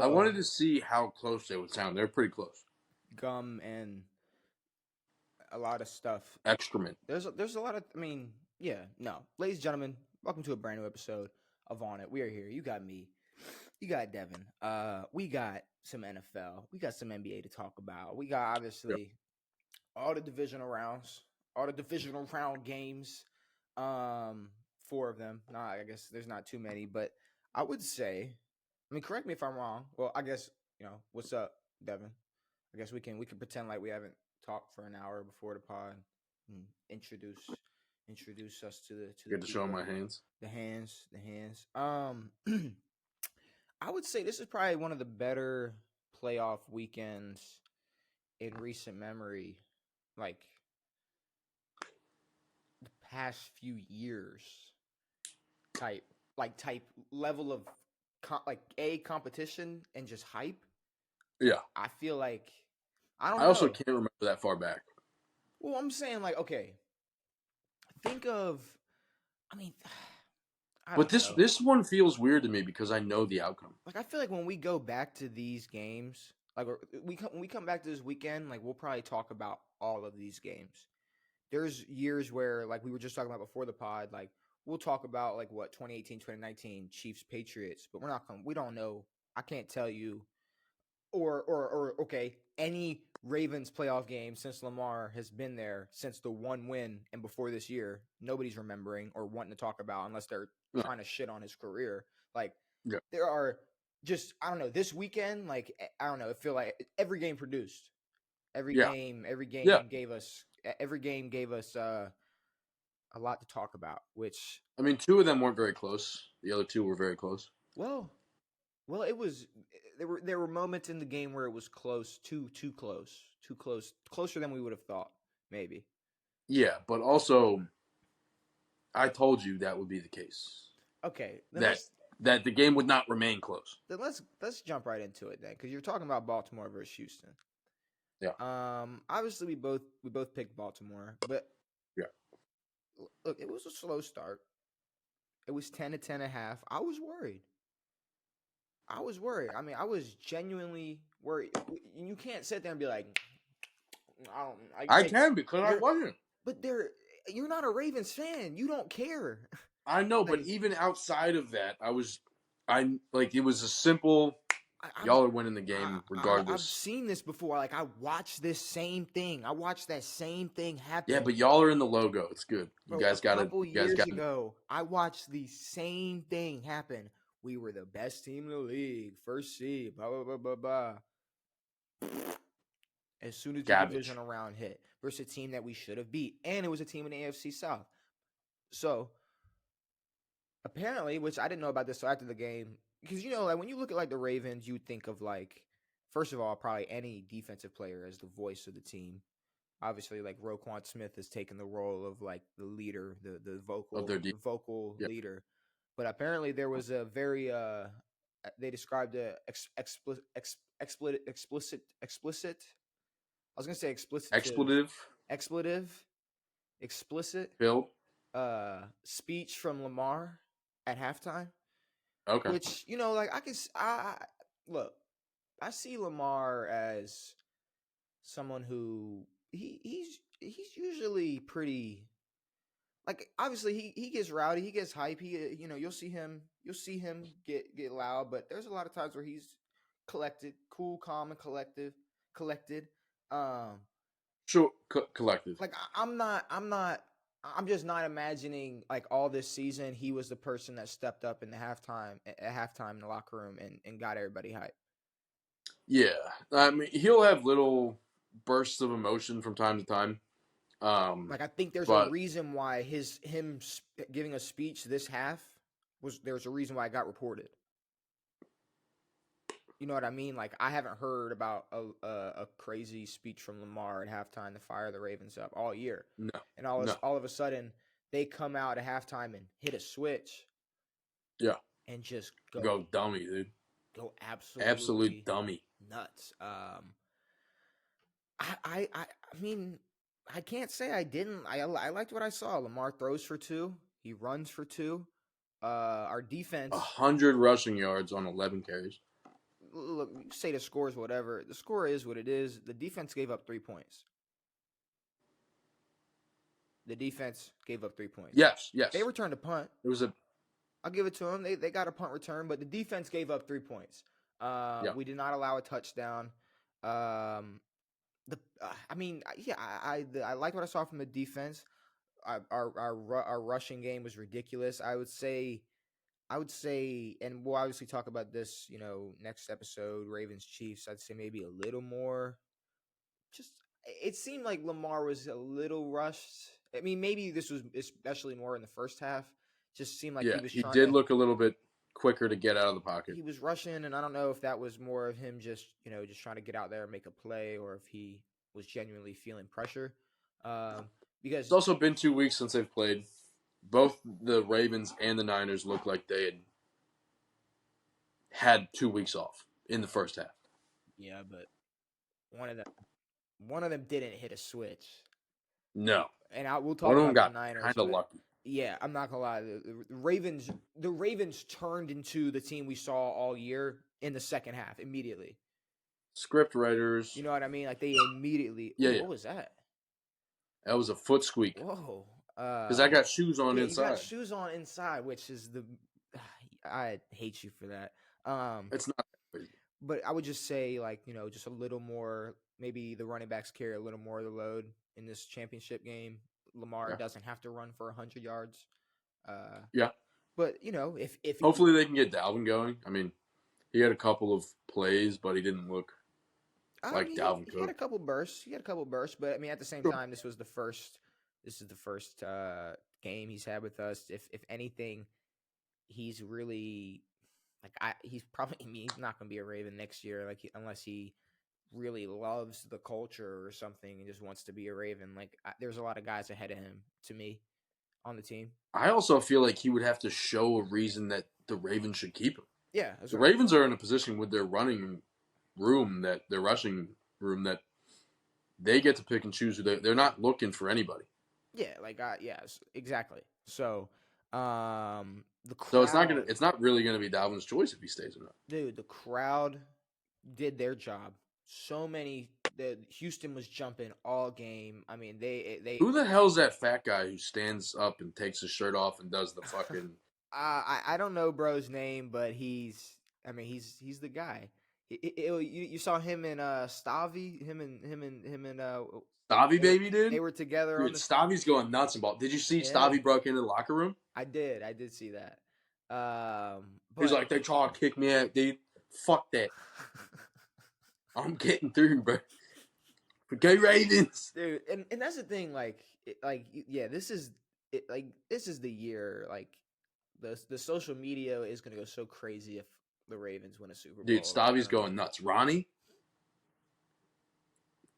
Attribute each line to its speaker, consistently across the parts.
Speaker 1: I wanted to see how close they would sound. They're pretty close.
Speaker 2: gum and a lot of stuff.
Speaker 1: Excrement.
Speaker 2: There's a lot of. I mean, yeah, no, ladies and gentlemen, welcome to a brand new episode of On It. We are here. You got me. You got Devin. We got some NFL. We got some NBA to talk about. We got
Speaker 1: Yeah.
Speaker 2: obviously all the divisional rounds, all the divisional round games. Four of them. Nah, I guess there's not too many, but I would say. I mean, correct me if I'm wrong. Well, I guess what's up, Devin. I guess we can pretend like we haven't talked for an hour before the pod and introduce us to the
Speaker 1: Get to show
Speaker 2: people.
Speaker 1: my hands.
Speaker 2: The hands. I would say this is probably one of the better playoff weekends in recent memory, like the past few years. Type level of competition and just hype.
Speaker 1: Yeah.
Speaker 2: I feel like I don't
Speaker 1: I
Speaker 2: know.
Speaker 1: also can't remember that far back.
Speaker 2: Well, I'm saying like okay. Think of, I mean, I
Speaker 1: But
Speaker 2: don't know.
Speaker 1: this one feels weird to me because I know the outcome.
Speaker 2: Like I feel like when we go back to these games, like when we come back to this weekend, like we'll probably talk about all of these games. There's years where like we were just talking about before the pod, like we'll talk about like what 2018, 2019 Chiefs Patriots, but we don't know. I can't tell you or okay, any Ravens playoff game since Lamar has been there since the one win and before this year, nobody's remembering or wanting to talk about unless they're
Speaker 1: No.
Speaker 2: trying to shit on his career. Like
Speaker 1: Yeah.
Speaker 2: there are just I don't know, this weekend, like I don't know, it feel like every game produced. Every
Speaker 1: Yeah.
Speaker 2: game
Speaker 1: Yeah.
Speaker 2: gave us a lot to talk about, which
Speaker 1: I mean, two of them weren't very close. The other two were very close.
Speaker 2: well, it was there were moments in the game where it was close, too close, closer than we would have thought, maybe.
Speaker 1: Yeah, but also, I told you that would be the case.
Speaker 2: Okay, then
Speaker 1: That the game would not remain close.
Speaker 2: let's jump right into it then, because you're talking about Baltimore versus Houston.
Speaker 1: Yeah.
Speaker 2: Obviously we both picked Baltimore, but
Speaker 1: yeah,
Speaker 2: look, it was a slow start. It was 10-10.5. I was worried. I mean, I was genuinely worried. You can't sit there and be like,
Speaker 1: I can because I wasn't.
Speaker 2: But you're not a Ravens fan. You don't care.
Speaker 1: I know, but even outside of that, it was a simple. Y'all are winning the game regardless.
Speaker 2: I've seen this before. Like I watched this same thing. I watched that same thing happen.
Speaker 1: Yeah, but y'all are in the logo. It's good. You
Speaker 2: Bro,
Speaker 1: guys got it.
Speaker 2: A couple years ago, I watched the same thing happen. We were the best team in the league, first seed, blah blah blah blah blah. As soon as the divisional round hit, versus a team that we should have beat, and it was a team in the AFC South. So apparently, which I didn't know about this, so after the game, because like when you look at like the Ravens, you think of like first of all probably any defensive player as the voice of the team. Obviously, like Roquan Smith has taken the role of like the leader, the vocal leader. But apparently, there was a very they described a explicit. I was gonna say explicit. Explicit.
Speaker 1: Bill.
Speaker 2: Speech from Lamar at halftime.
Speaker 1: Okay.
Speaker 2: Which like I look. I see Lamar as someone who he's usually pretty. Like obviously he gets rowdy, he gets hype. He you'll see him get loud, but there's a lot of times where he's collected, cool, calm, and collected.
Speaker 1: Sure, collective.
Speaker 2: Like I'm just not imagining like all this season he was the person that stepped up in the halftime in the locker room and got everybody hype.
Speaker 1: Yeah, I mean he'll have little bursts of emotion from time to time.
Speaker 2: Like I think there's a reason why him giving a speech this half there's a reason why it got reported. You know what I mean? Like I haven't heard about a crazy speech from Lamar at halftime to fire the Ravens up all year.
Speaker 1: No,
Speaker 2: and all of a sudden they come out at halftime and hit a switch.
Speaker 1: Yeah,
Speaker 2: and just
Speaker 1: go dummy, dude.
Speaker 2: Go absolute
Speaker 1: dummy,
Speaker 2: nuts. I mean. I can't say I didn't. I liked what I saw. Lamar throws for 2. He runs for 2. Our defense
Speaker 1: 100 rushing yards on 11 carries.
Speaker 2: look, you say the score is whatever. The score is what it is. The defense gave up 3 points. The defense gave up 3 points.
Speaker 1: Yes,
Speaker 2: They
Speaker 1: yes.
Speaker 2: returned a punt.
Speaker 1: It was a
Speaker 2: I'll give it to them. They got a punt return, but the defense gave up 3 points.
Speaker 1: yeah.
Speaker 2: We did not allow a touchdown. I mean, yeah, I like what I saw from the defense. Our rushing game was ridiculous. I would say, and we'll obviously talk about this, next episode, Ravens Chiefs. I'd say maybe a little more. Just it seemed like Lamar was a little rushed. I mean, maybe this was especially more in the first half. Just seemed like
Speaker 1: Yeah,
Speaker 2: he was
Speaker 1: he
Speaker 2: trying
Speaker 1: did
Speaker 2: to.
Speaker 1: look a little bit quicker to get out of the pocket.
Speaker 2: He was rushing, and I don't know if that was more of him just trying to get out there and make a play, or if he was genuinely feeling pressure.
Speaker 1: It's
Speaker 2: Because
Speaker 1: also been 2 weeks since they've played. Both the Ravens and the Niners looked like they had 2 weeks off in the first half.
Speaker 2: yeah, but one of them didn't hit a switch,
Speaker 1: No,
Speaker 2: and we'll
Speaker 1: one
Speaker 2: talk
Speaker 1: of them
Speaker 2: about the
Speaker 1: got
Speaker 2: Niners,
Speaker 1: kind of
Speaker 2: but
Speaker 1: lucky.
Speaker 2: yeah, I'm not gonna lie. The Ravens turned into the team we saw all year in the second half immediately.
Speaker 1: Script writers.
Speaker 2: You know what I mean? Like they immediately.
Speaker 1: Yeah,
Speaker 2: Ooh,
Speaker 1: yeah.
Speaker 2: what was that?
Speaker 1: That was a foot squeak
Speaker 2: Whoa.
Speaker 1: because I got shoes on
Speaker 2: Yeah, you got
Speaker 1: inside.
Speaker 2: shoes on inside, which is the. I hate you for that.
Speaker 1: It's not that crazy.
Speaker 2: But I would just say, like, just a little more. Maybe the running backs carry a little more of the load in this championship game. Lamar
Speaker 1: Yeah,
Speaker 2: doesn't have to run for 100 yards. Uh,
Speaker 1: yeah.
Speaker 2: but if
Speaker 1: Hopefully they can get Dalvin going. I mean, he had a couple of plays, but he didn't look
Speaker 2: I
Speaker 1: like
Speaker 2: mean,
Speaker 1: Dalvin
Speaker 2: he had
Speaker 1: could.
Speaker 2: a couple bursts. He had a couple bursts, but I mean, at the same
Speaker 1: Sure.
Speaker 2: time, this is the first game he's had with us. If anything, he's really he's probably. I mean, he's not going to be a Raven next year, unless he really loves the culture or something and just wants to be a Raven. There's a lot of guys ahead of him to me on the team.
Speaker 1: I also feel like he would have to show a reason that the Ravens should keep him.
Speaker 2: Yeah, that's
Speaker 1: The
Speaker 2: right.
Speaker 1: Ravens are in a position with their running room, that their rushing room, that they get to pick and choose who they're not looking for anybody.
Speaker 2: Yeah, yes, exactly. So, the
Speaker 1: So
Speaker 2: crowd,
Speaker 1: it's not really gonna be Dalvin's choice if he stays or not.
Speaker 2: dude, the crowd did their job. The Houston was jumping all game. I mean, they.
Speaker 1: Who the hell's that fat guy who stands up and takes his shirt off and does the fucking?
Speaker 2: I don't know bro's name, but he's the guy. You saw him and Stavi, him and
Speaker 1: Stavi baby,
Speaker 2: they
Speaker 1: dude.
Speaker 2: were together on
Speaker 1: Dude,
Speaker 2: the.
Speaker 1: Stavi's going nuts about. Did you see
Speaker 2: Yeah,
Speaker 1: Stavi broke into the locker room?
Speaker 2: I did see that.
Speaker 1: He's
Speaker 2: But
Speaker 1: like, they try to kick me out, dude. Fuck that. I'm getting through, bro. Go Ravens.
Speaker 2: dude, and that's the thing. Yeah, this is it. This is the year. The social media is gonna go so crazy if the Ravens win a Super Bowl.
Speaker 1: Dude, Stavi's going nuts. Ronnie.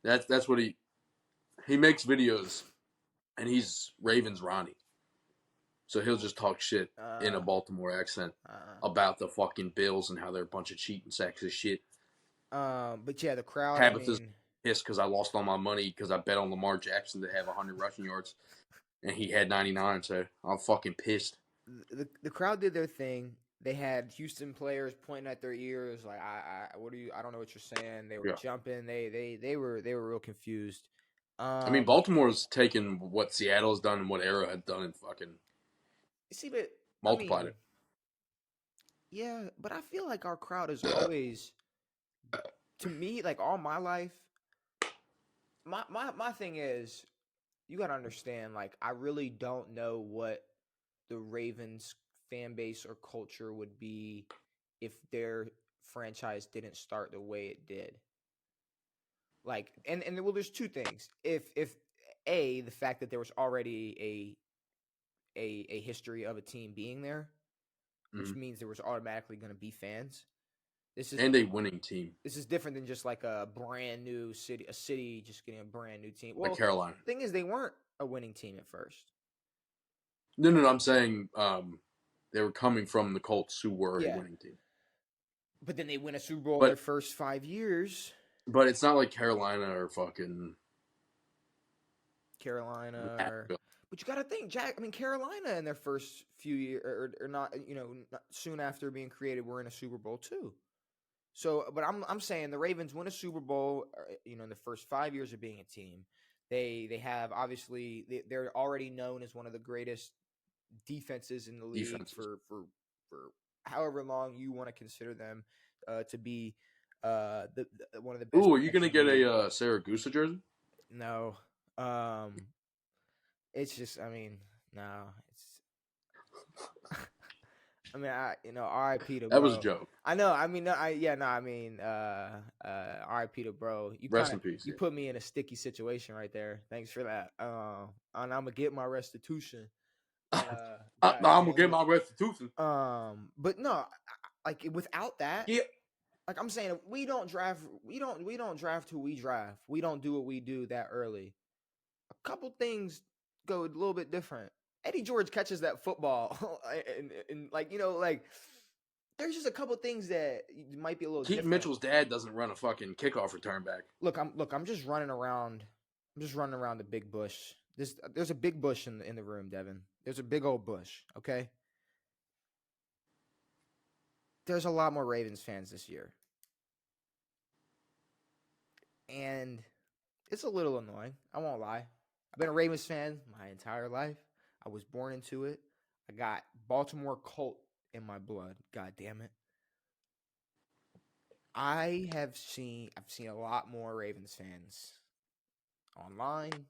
Speaker 1: That's what he makes videos, and he's Ravens Ronnie. So he'll just talk shit in a Baltimore accent about the fucking Bills and how they're a bunch of cheating sacks of shit.
Speaker 2: But yeah, the crowd.
Speaker 1: Tabitha's pissed because I lost all my money because I bet on Lamar Jackson to have 100 rushing yards, and he had 99. So I'm fucking pissed.
Speaker 2: The crowd did their thing. They had Houston players pointing at their ears, like, I don't know what you're saying. They were jumping. They were real confused.
Speaker 1: I mean, Baltimore's taken what Seattle's done and what Arrow had done and fucking
Speaker 2: but
Speaker 1: multiplied it.
Speaker 2: Yeah, but I feel like our crowd is always, to me, like all my life. My thing is, you gotta understand. Like, I really don't know what the Ravens fan base or culture would be if their franchise didn't start the way it did. Well, there's two things. If the fact that there was already a history of a team being there, which means there was automatically going to be fans.
Speaker 1: And a winning team.
Speaker 2: This is different than just like a brand new city, a city just getting a brand new team. Well,
Speaker 1: like Carolina.
Speaker 2: The thing is, they weren't a winning team at first.
Speaker 1: No. I'm saying they were coming from the Colts, who were a winning team.
Speaker 2: But then they win a Super Bowl in their first 5 years.
Speaker 1: But it's not like Carolina or fucking
Speaker 2: Carolina. But you got to think, Jack. I mean, Carolina in their first few years, or not, soon after being created, were in a Super Bowl too. So, but I'm saying the Ravens win a Super Bowl. In the first 5 years of being a team, they have obviously they're already known as one of the greatest defenses in the league
Speaker 1: Defenses.
Speaker 2: for however long you want to consider them to be one of the best
Speaker 1: Ooh, are you
Speaker 2: defenses
Speaker 1: gonna
Speaker 2: in the
Speaker 1: get
Speaker 2: league.
Speaker 1: a Saragusa jersey?
Speaker 2: No, it's just no, it's R.I.P. to
Speaker 1: That was a
Speaker 2: bro.
Speaker 1: joke.
Speaker 2: I know. I mean, no, R.I.P. to bro.
Speaker 1: Rest in peace.
Speaker 2: You
Speaker 1: Yeah.
Speaker 2: put me in a sticky situation right there. Thanks for that. And I'm gonna get my restitution. God
Speaker 1: I'm gonna
Speaker 2: damn
Speaker 1: get
Speaker 2: it.
Speaker 1: my restitution.
Speaker 2: But no, like without that,
Speaker 1: Yeah.
Speaker 2: like I'm saying, we don't draft who we draft. We don't do what we do that early. A couple things go a little bit different. Eddie George catches that football, and like there's just a couple things that might be a little
Speaker 1: Keaton
Speaker 2: different.
Speaker 1: Mitchell's dad doesn't run a fucking kickoff return back.
Speaker 2: I'm just running around. I'm just running around the big bush. There's a big bush in the room, Devin. There's a big old bush. Okay. There's a lot more Ravens fans this year, and it's a little annoying. I won't lie. I've been a Ravens fan my entire life. I was born into it. I got Baltimore Colt in my blood. God damn it. I've seen a lot more Ravens fans online,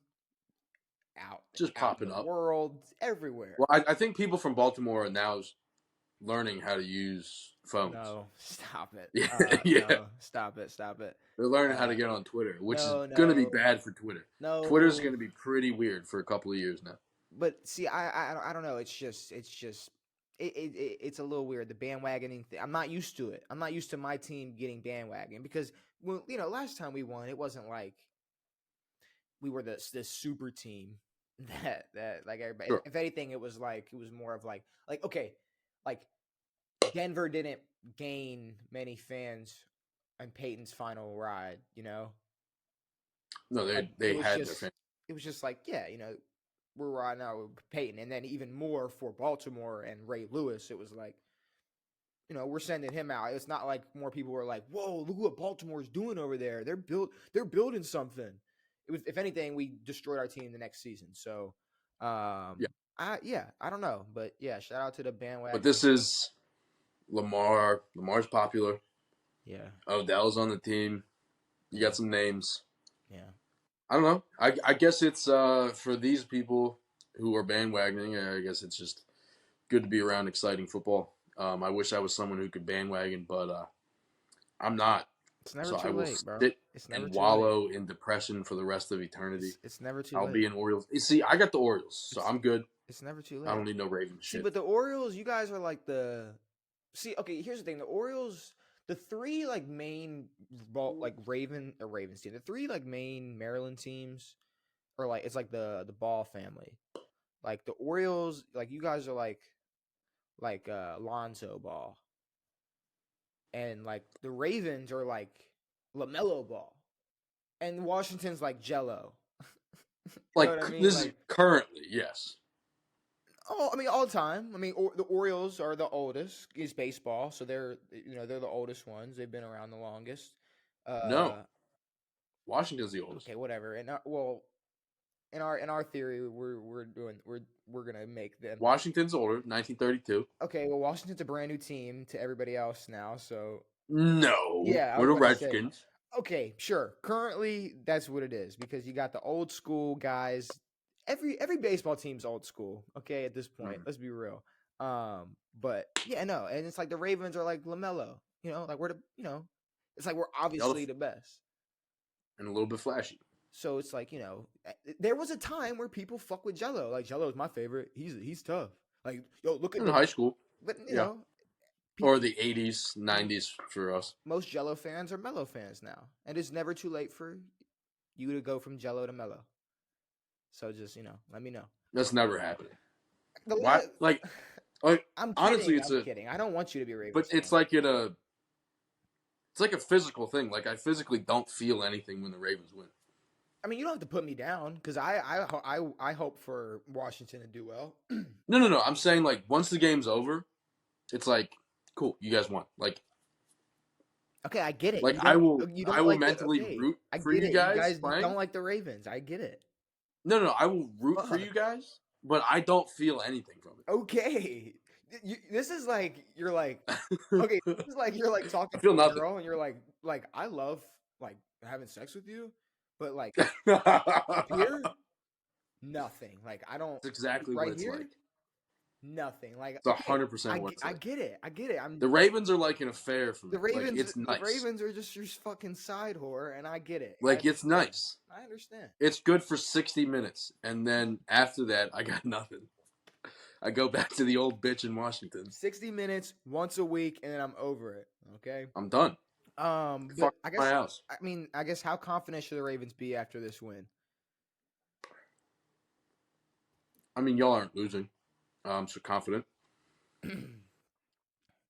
Speaker 1: Just
Speaker 2: out in
Speaker 1: popping
Speaker 2: the
Speaker 1: up.
Speaker 2: world, everywhere.
Speaker 1: Well, I think people from Baltimore are now learning how to use phones.
Speaker 2: No, stop it.
Speaker 1: Yeah, yeah.
Speaker 2: No, stop it. Stop it.
Speaker 1: They're learning how to
Speaker 2: Uh,
Speaker 1: get on Twitter, which is
Speaker 2: no,
Speaker 1: going to be
Speaker 2: no,
Speaker 1: bad for Twitter. Twitter's
Speaker 2: no.
Speaker 1: going to be pretty weird for a couple of years now.
Speaker 2: But see, I don't know. It's a little weird. The bandwagoning thing. I'm not used to it. I'm not used to my team getting bandwagon because last time we won, it wasn't like we were the super team that like everybody.
Speaker 1: Sure.
Speaker 2: If anything, it was more of like okay, like Denver didn't gain many fans on Peyton's final ride.
Speaker 1: No,
Speaker 2: Like
Speaker 1: they had their fans.
Speaker 2: it was just like we're riding out with Peyton, and then even more for Baltimore and Ray Lewis. It was like we're sending him out. It's not like more people were like, "Whoa, look what Baltimore's doing over there. They're building something." It was, if anything, we destroyed our team the next season. So,
Speaker 1: Yeah.
Speaker 2: I don't know, but yeah, shout out to the bandwagon.
Speaker 1: But this is Lamar. Lamar's popular.
Speaker 2: Yeah.
Speaker 1: Odell's on the team. You got some names.
Speaker 2: Yeah.
Speaker 1: I don't know. I guess it's for these people who are bandwagoning. I guess it's just good to be around exciting football. I wish I was someone who could bandwagon, but I'm not.
Speaker 2: It's never
Speaker 1: So
Speaker 2: too
Speaker 1: I will
Speaker 2: late, bro.
Speaker 1: sit
Speaker 2: It's never
Speaker 1: and
Speaker 2: too late.
Speaker 1: wallow in depression for the rest of eternity.
Speaker 2: It's never too
Speaker 1: I'll
Speaker 2: late.
Speaker 1: be an Orioles. You see, I got the Orioles, so I'm good.
Speaker 2: It's never too late.
Speaker 1: I don't need no Ravens
Speaker 2: See,
Speaker 1: shit.
Speaker 2: but the Orioles, you guys are like see, okay, here's the thing. The Orioles, the three like main Ravens team, the three like main Maryland teams are like it's like the Ball family. Like the Orioles, like you guys are like Lonzo Ball. And like the Ravens are like LaMelo Ball. And Washington's like Jello.
Speaker 1: Like
Speaker 2: what I mean?
Speaker 1: this is currently, yes.
Speaker 2: Oh, I mean, all the time. I mean, the Orioles are the oldest. Is baseball, so they're the oldest ones. They've been around the longest.
Speaker 1: No, Washington's the oldest.
Speaker 2: Okay, whatever. And in our theory, we're gonna make them.
Speaker 1: Washington's older, 1932.
Speaker 2: Okay, well, Washington's a brand new team to everybody else now. So
Speaker 1: No,
Speaker 2: yeah, I
Speaker 1: we're
Speaker 2: was
Speaker 1: the
Speaker 2: about to say,
Speaker 1: Redskins.
Speaker 2: okay, sure. Currently, that's what it is because you got the old school guys. Every baseball team's old school. Okay, at this point, let's be real. But yeah, no, and it's like the Ravens are like LaMelo. Like we're it's like we're obviously the best
Speaker 1: and a little bit flashy.
Speaker 2: So it's like there was a time where people fuck with Jello. Like Jello is my favorite. He's tough. Like look at
Speaker 1: in high school,
Speaker 2: but you know.
Speaker 1: Or the 80s, 90s for us.
Speaker 2: Most Jello fans are Mello fans now. And it's never too late for you to go from Jello to Mello. So just, let me know.
Speaker 1: That's never happening.
Speaker 2: Why?
Speaker 1: Like
Speaker 2: I'm kidding.
Speaker 1: Honestly,
Speaker 2: I'm kidding. I don't want you to be Ravens.
Speaker 1: But it's like it's like a physical thing. Like I physically don't feel anything when the Ravens win.
Speaker 2: I mean, you don't have to put me down because I hope for Washington to do well.
Speaker 1: No. I'm saying like once the game's over, it's like cool, you guys won. Like
Speaker 2: Okay, I get it.
Speaker 1: Like I will
Speaker 2: You
Speaker 1: I
Speaker 2: don't
Speaker 1: will
Speaker 2: like the
Speaker 1: mentally
Speaker 2: okay.
Speaker 1: root
Speaker 2: I
Speaker 1: for
Speaker 2: get
Speaker 1: you
Speaker 2: it. You
Speaker 1: guys
Speaker 2: guys don't
Speaker 1: playing.
Speaker 2: like the Ravens. I get it.
Speaker 1: No, I will root for
Speaker 2: Fuck.
Speaker 1: you guys, but I don't feel anything from
Speaker 2: Okay. This is like you're like
Speaker 1: it.
Speaker 2: okay. This is like you're like
Speaker 1: I
Speaker 2: talking
Speaker 1: feel
Speaker 2: to a
Speaker 1: nothing.
Speaker 2: girl and you're like I love like having sex with you, but like up
Speaker 1: That's
Speaker 2: here, nothing. Like I don't
Speaker 1: exactly what
Speaker 2: right
Speaker 1: it's
Speaker 2: here,
Speaker 1: like.
Speaker 2: nothing. Like
Speaker 1: It's
Speaker 2: okay,
Speaker 1: 100% what it's
Speaker 2: I
Speaker 1: like.
Speaker 2: get it. I get it. I'm
Speaker 1: The Ravens are like an affair for me. Like it's
Speaker 2: The
Speaker 1: nice.
Speaker 2: Ravens are just your fucking side whore, and I get it. I
Speaker 1: Like it's
Speaker 2: understand.
Speaker 1: nice.
Speaker 2: I understand.
Speaker 1: It's good for 60 minutes, and then after that, I got nothing. I go back to the old bitch in Washington.
Speaker 2: 60 minutes once a week, and then I'm over it. Okay.
Speaker 1: I'm done.
Speaker 2: But
Speaker 1: Fuck my house.
Speaker 2: I guess how confident should the Ravens be after this win?
Speaker 1: I mean, y'all aren't losing. So confident.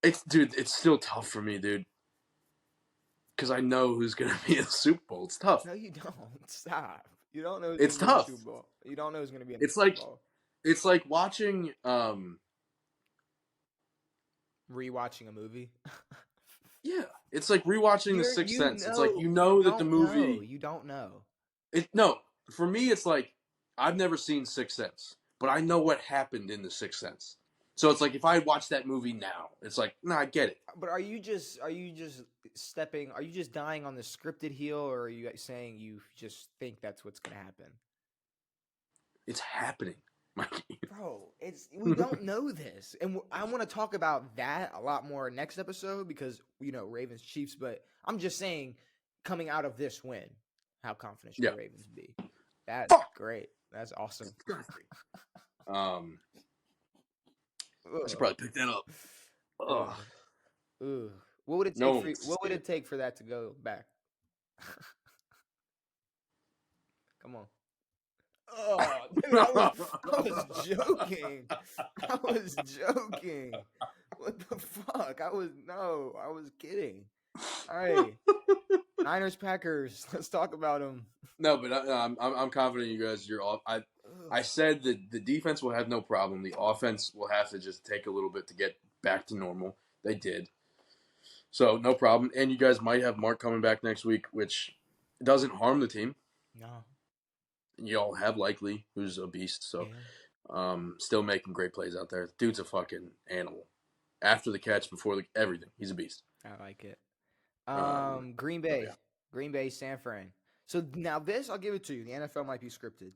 Speaker 1: It's still tough for me, dude. Because I know who's gonna be in the Super Bowl. It's tough.
Speaker 2: No, you don't. Stop. You don't know who's
Speaker 1: It's
Speaker 2: gonna be in the
Speaker 1: tough.
Speaker 2: Super Bowl. You don't know who's gonna be in the
Speaker 1: It's
Speaker 2: Super
Speaker 1: like
Speaker 2: Bowl.
Speaker 1: it's like watching
Speaker 2: Rewatching a movie.
Speaker 1: yeah, it's like rewatching The Sixth
Speaker 2: You
Speaker 1: Sense. It's like
Speaker 2: know.
Speaker 1: you
Speaker 2: You
Speaker 1: know that the
Speaker 2: don't know.
Speaker 1: movie
Speaker 2: You don't know.
Speaker 1: no, for me it's like I've never seen Sixth Sense, but I know what happened in The Sixth Sense. So it's like if I watch that movie now, it's like, no, I get it.
Speaker 2: But are you just stepping? Are you just dying on the scripted heel, or are you saying you just think that's what's gonna happen?
Speaker 1: It's happening, Mikey.
Speaker 2: Bro, we don't know this, and I want to talk about that a lot more next episode because Ravens Chiefs. But I'm just saying, coming out of this win, how confident should
Speaker 1: Yeah.
Speaker 2: the Ravens be? That's
Speaker 1: Fuck.
Speaker 2: great. That's awesome.
Speaker 1: Um, I should probably pick that up.
Speaker 2: Ugh.
Speaker 1: Ugh.
Speaker 2: Ugh. What would it
Speaker 1: No
Speaker 2: take
Speaker 1: one
Speaker 2: for
Speaker 1: wants to
Speaker 2: What would
Speaker 1: see
Speaker 2: it
Speaker 1: it.
Speaker 2: take for that to go back? Come on. Oh, dude, I was joking. I was joking. What the fuck? I was kidding. All right, Niners Packers. Let's talk about them.
Speaker 1: No, but I'm confident you guys. You're off. I said that the defense will have no problem. The offense will have to just take a little bit to get back to normal. They did, so no problem. And you guys might have Mark coming back next week, which doesn't harm the team.
Speaker 2: No.
Speaker 1: Y'all have Likely, who's a beast. So,
Speaker 2: Yeah.
Speaker 1: still making great plays out there. Dude's a fucking animal. After the catch, before the everything, he's a beast.
Speaker 2: I like it. Green
Speaker 1: Oh
Speaker 2: Bay.
Speaker 1: yeah.
Speaker 2: Green Bay, San Fran. So now this, I'll give it to you. The NFL might be scripted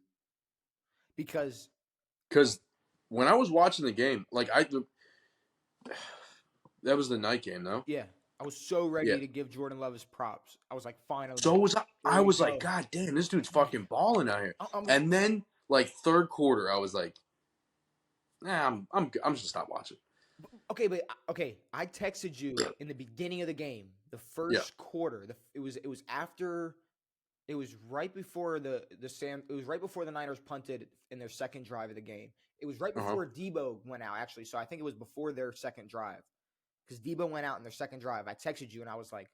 Speaker 2: because
Speaker 1: Because when I was watching the game, that was the night game, though.
Speaker 2: yeah, I was so
Speaker 1: Yeah.
Speaker 2: ready to give Jordan Love his props. I was like, finally,
Speaker 1: So was I.
Speaker 2: there
Speaker 1: I
Speaker 2: we
Speaker 1: was like,
Speaker 2: go.
Speaker 1: God damn, this dude's fucking balling out here.
Speaker 2: I'm
Speaker 1: And then, like third quarter, I was like, nah, I'm just gonna stop watching.
Speaker 2: okay, but okay, I texted you in the beginning of the game, the
Speaker 1: Yeah.
Speaker 2: first quarter. It was after. It was right before It was right before the Niners punted in their second drive of the game. It was right before Debo went out, actually. So I think it was before their second drive because Debo went out in their second drive. I texted you and I was like,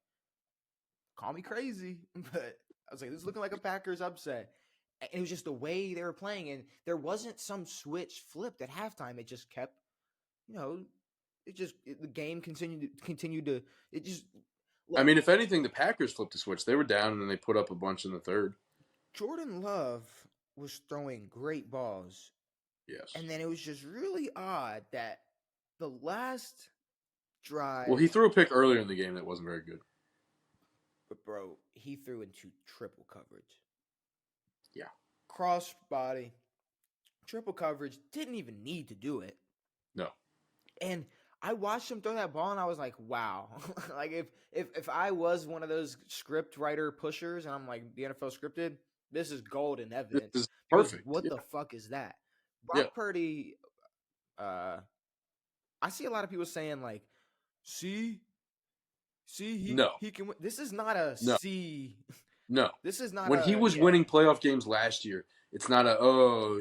Speaker 2: "Call me crazy," but I was like, "This is looking like a Packers upset." And it was just the way they were playing, and there wasn't some switch flipped at halftime. It just kept, you know, the game continued to. It just
Speaker 1: I
Speaker 2: look.
Speaker 1: mean, if anything, the Packers flipped the switch. They were down and then they put up a bunch in the third.
Speaker 2: Jordan Love was throwing great balls.
Speaker 1: Yes.
Speaker 2: And then it was just really odd that the last drive.
Speaker 1: Well, he threw a pick earlier in the game that wasn't very good.
Speaker 2: But, bro, he threw into triple coverage.
Speaker 1: Yeah.
Speaker 2: Cross body, triple coverage. Didn't even need to do it.
Speaker 1: No.
Speaker 2: And I watched him throw that ball, and I was like, wow. Like, if I was one of those script writer pushers, and I'm like, the NFL scripted, this is golden evidence.
Speaker 1: This is
Speaker 2: because
Speaker 1: perfect.
Speaker 2: what
Speaker 1: Yeah.
Speaker 2: the fuck is that? Brock Purdy, I see a lot of people saying, like, see, he can win. This is not a
Speaker 1: No.
Speaker 2: C.
Speaker 1: No.
Speaker 2: This is not
Speaker 1: when he was
Speaker 2: yeah.
Speaker 1: winning playoff games last year, it's not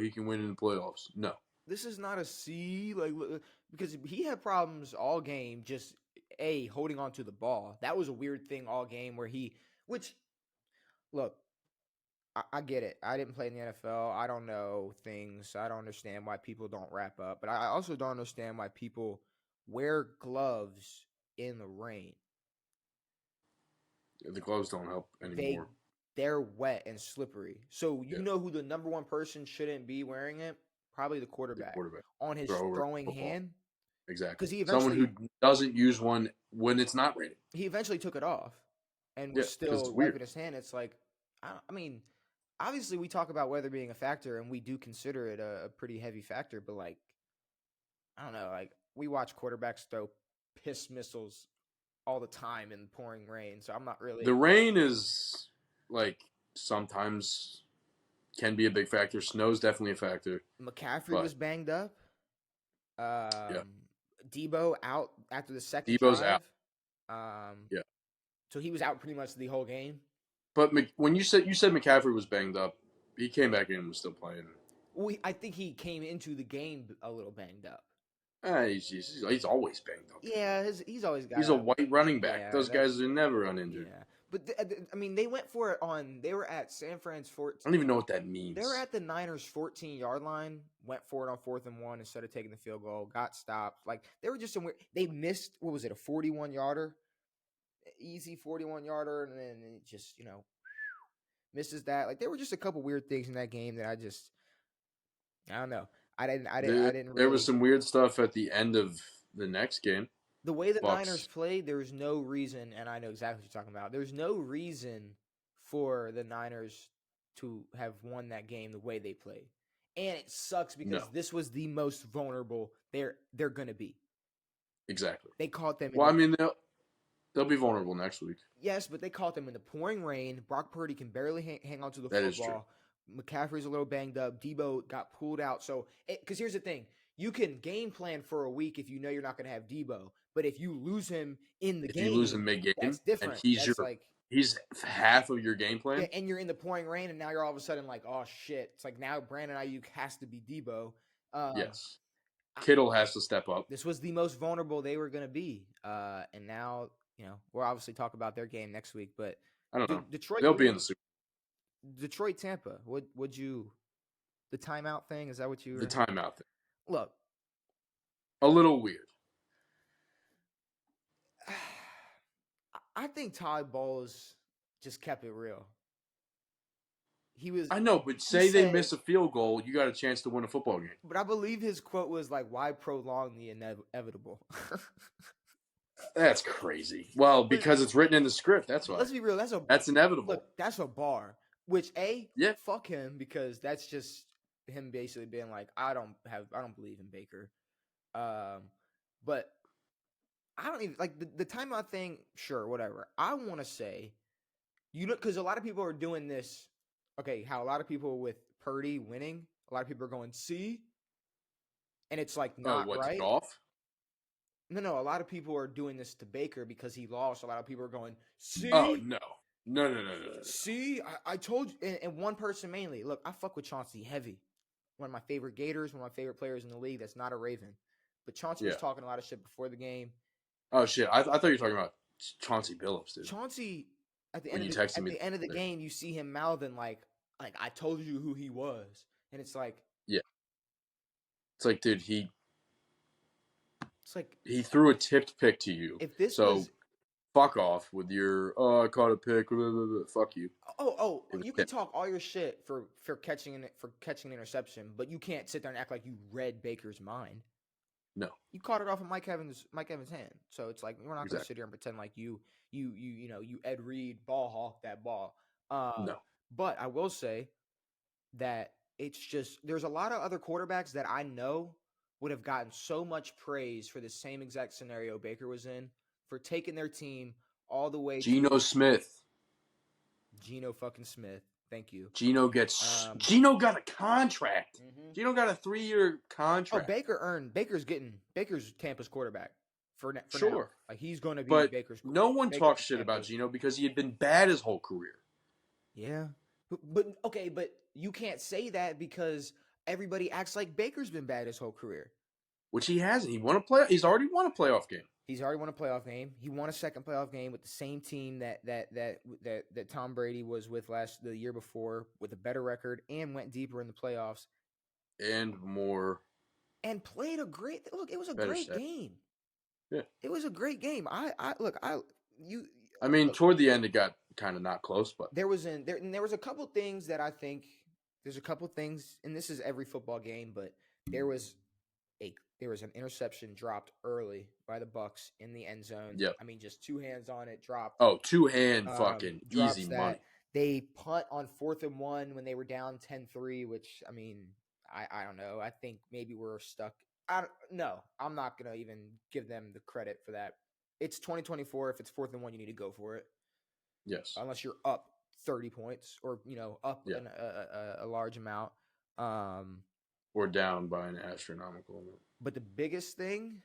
Speaker 1: he can win in the playoffs. No.
Speaker 2: This is not a C, like, because he had problems all game just holding on to the ball. That was a weird thing all game look, I get it. I didn't play in the NFL. I don't know things. I don't understand why people don't wrap up, but I also don't understand why people wear gloves in the rain.
Speaker 1: The gloves don't help anymore.
Speaker 2: They're wet and slippery. So you
Speaker 1: Yeah.
Speaker 2: know who the number one person shouldn't be wearing it? Probably the quarterback on his
Speaker 1: Thrower
Speaker 2: throwing
Speaker 1: football.
Speaker 2: hand.
Speaker 1: Exactly.
Speaker 2: Because
Speaker 1: Someone who doesn't use one when it's not raining.
Speaker 2: He eventually took it off and
Speaker 1: Yeah,
Speaker 2: was
Speaker 1: because it's
Speaker 2: still
Speaker 1: weird.
Speaker 2: wiping his hand. It's like, I mean, obviously we talk about weather being a factor, and we do consider it a pretty heavy factor. But like, I don't know, like we watch quarterbacks throw piss missiles all the time in pouring rain, so I'm not really.
Speaker 1: The rain is like sometimes can be a big factor. Snow's definitely a factor.
Speaker 2: McCaffrey
Speaker 1: But
Speaker 2: was banged up.
Speaker 1: yeah,
Speaker 2: Debo out after the second
Speaker 1: Debo's out.
Speaker 2: drive. Um,
Speaker 1: Yeah,
Speaker 2: so he was out pretty much the whole game.
Speaker 1: but when you said McCaffrey was banged up, he came back in and was still playing.
Speaker 2: I think he came into the game a little banged up.
Speaker 1: He's always banged up.
Speaker 2: Yeah, he's always got.
Speaker 1: He's a white running back.
Speaker 2: Yeah,
Speaker 1: Those guys are never uninjured.
Speaker 2: Yeah, but I mean, they went for it on. They were at San Fran's 14.
Speaker 1: I don't even know what that means.
Speaker 2: They were at the Niners' 14-yard line. Went for it on 4th and 1 instead of taking the field goal. Got stopped. Like they were just somewhere. They missed. What was it? A 41-yarder, easy 41-yarder, and then it just misses that. Like there were just a couple weird things in that game that I don't know. I didn't.
Speaker 1: There was some weird stuff at the end of the next game.
Speaker 2: The way the Niners played, there's no reason, and I know exactly what you're talking about. There's no reason for the Niners to have won that game the way they played, and it sucks because this was the most vulnerable they're gonna be.
Speaker 1: Exactly.
Speaker 2: They caught them.
Speaker 1: Well, I mean, they'll be vulnerable next week.
Speaker 2: Yes, but they caught them in the pouring rain. Brock Purdy can barely hang on to the
Speaker 1: football.
Speaker 2: That is true. McCaffrey's a little banged up. Debo got pulled out. So, because here's the thing. You can game plan for a week if you know you're not going to have Debo. But if you lose him in the game,
Speaker 1: if you lose him mid-game,
Speaker 2: that's different.
Speaker 1: And he's half of your game plan.
Speaker 2: Yeah, and you're in the pouring rain, and now you're all of a sudden like, oh, shit. It's like now Brandon Ayuk has to be Debo.
Speaker 1: Yes. Kittle has to step up.
Speaker 2: This was the most vulnerable they were going to be. And now, we'll obviously talk about their game next week. But
Speaker 1: I don't know.
Speaker 2: Detroit,
Speaker 1: they'll be in the Super
Speaker 2: Bowl. Detroit, Tampa. Would you – the timeout thing, is that what you were –
Speaker 1: The timeout thing.
Speaker 2: Look.
Speaker 1: A little weird.
Speaker 2: I think Todd Bowles just kept it real.
Speaker 1: I know, but say they miss a field goal, you got a chance to win a football game.
Speaker 2: But I believe his quote was like, "Why prolong the inevitable?"
Speaker 1: That's crazy. Well, because it's written in the script. That's why.
Speaker 2: Let's be real. That's
Speaker 1: inevitable.
Speaker 2: Look, that's a bar. Which fuck him, because that's just him basically being like, I don't believe in Baker. But I don't even like the timeout thing. Sure, whatever. I want to say, because a lot of people are doing this. Okay, how a lot of people with Purdy winning, a lot of people are going, see? And it's like not right.
Speaker 1: Off?
Speaker 2: No. A lot of people are doing this to Baker because he lost. A lot of people are going, see?
Speaker 1: Oh, no. No.
Speaker 2: See? I told you. And one person mainly. Look, I fuck with Chauncey heavy. One of my favorite Gators, one of my favorite players in the league that's not a Raven. But Chauncey was talking a lot of shit before the game.
Speaker 1: Oh, shit. I thought you were talking about Chauncey Billups, dude.
Speaker 2: Chauncey... At the end of the game, you see him mouthing like I told you who he was, and it's like,
Speaker 1: yeah, it's like, dude,
Speaker 2: he
Speaker 1: threw a tipped pick to you.
Speaker 2: If this
Speaker 1: fuck off with your I caught a pick, blah, blah, blah, fuck you.
Speaker 2: Oh, you can talk all your shit for catching an interception, but you can't sit there and act like you read Baker's mind.
Speaker 1: No,
Speaker 2: you caught it off of Mike Evans' hand, so it's like we're not going to sit here and pretend like you Ed Reed ball hawk that ball.
Speaker 1: No,
Speaker 2: but I will say that it's just there's a lot of other quarterbacks that I know would have gotten so much praise for the same exact scenario Baker was in, for taking their team all the way.
Speaker 1: Geno
Speaker 2: fucking Smith. Thank you.
Speaker 1: Geno got a contract. Mm-hmm. Geno got a 3-year contract.
Speaker 2: Oh, Baker's Tampa's quarterback for
Speaker 1: sure.
Speaker 2: Now. Like he's going to be Baker's.
Speaker 1: No one talks shit about Geno because he had been bad his whole career.
Speaker 2: Yeah, but you can't say that because everybody acts like Baker's been bad his whole career,
Speaker 1: which he hasn't. He's already won a playoff game.
Speaker 2: He's already won a playoff game. He won a second playoff game with the same team that Tom Brady was with the year before, with a better record, and went deeper in the playoffs.
Speaker 1: And more.
Speaker 2: And played a great look. It was a great game.
Speaker 1: Yeah,
Speaker 2: it was a great game.
Speaker 1: I mean, toward the end, it got kind of not close, but
Speaker 2: there was a couple things that I think there's a couple things, and this is every football game, but there was an interception dropped early by the Bucks in the end zone.
Speaker 1: yeah.
Speaker 2: I mean, just two hands on it, dropped.
Speaker 1: Oh, two-hand fucking easy
Speaker 2: Drops
Speaker 1: money.
Speaker 2: that. They punt on 4th and 1 when they were down 10-3, which I mean, I don't know. I think maybe we're stuck. I'm not gonna even give them the credit for that. It's 2024. If it's 4th and 1, you need to go for it.
Speaker 1: Yes.
Speaker 2: Unless you're up 30 points or up a large amount.
Speaker 1: Or down by an astronomical amount.
Speaker 2: But the biggest thing,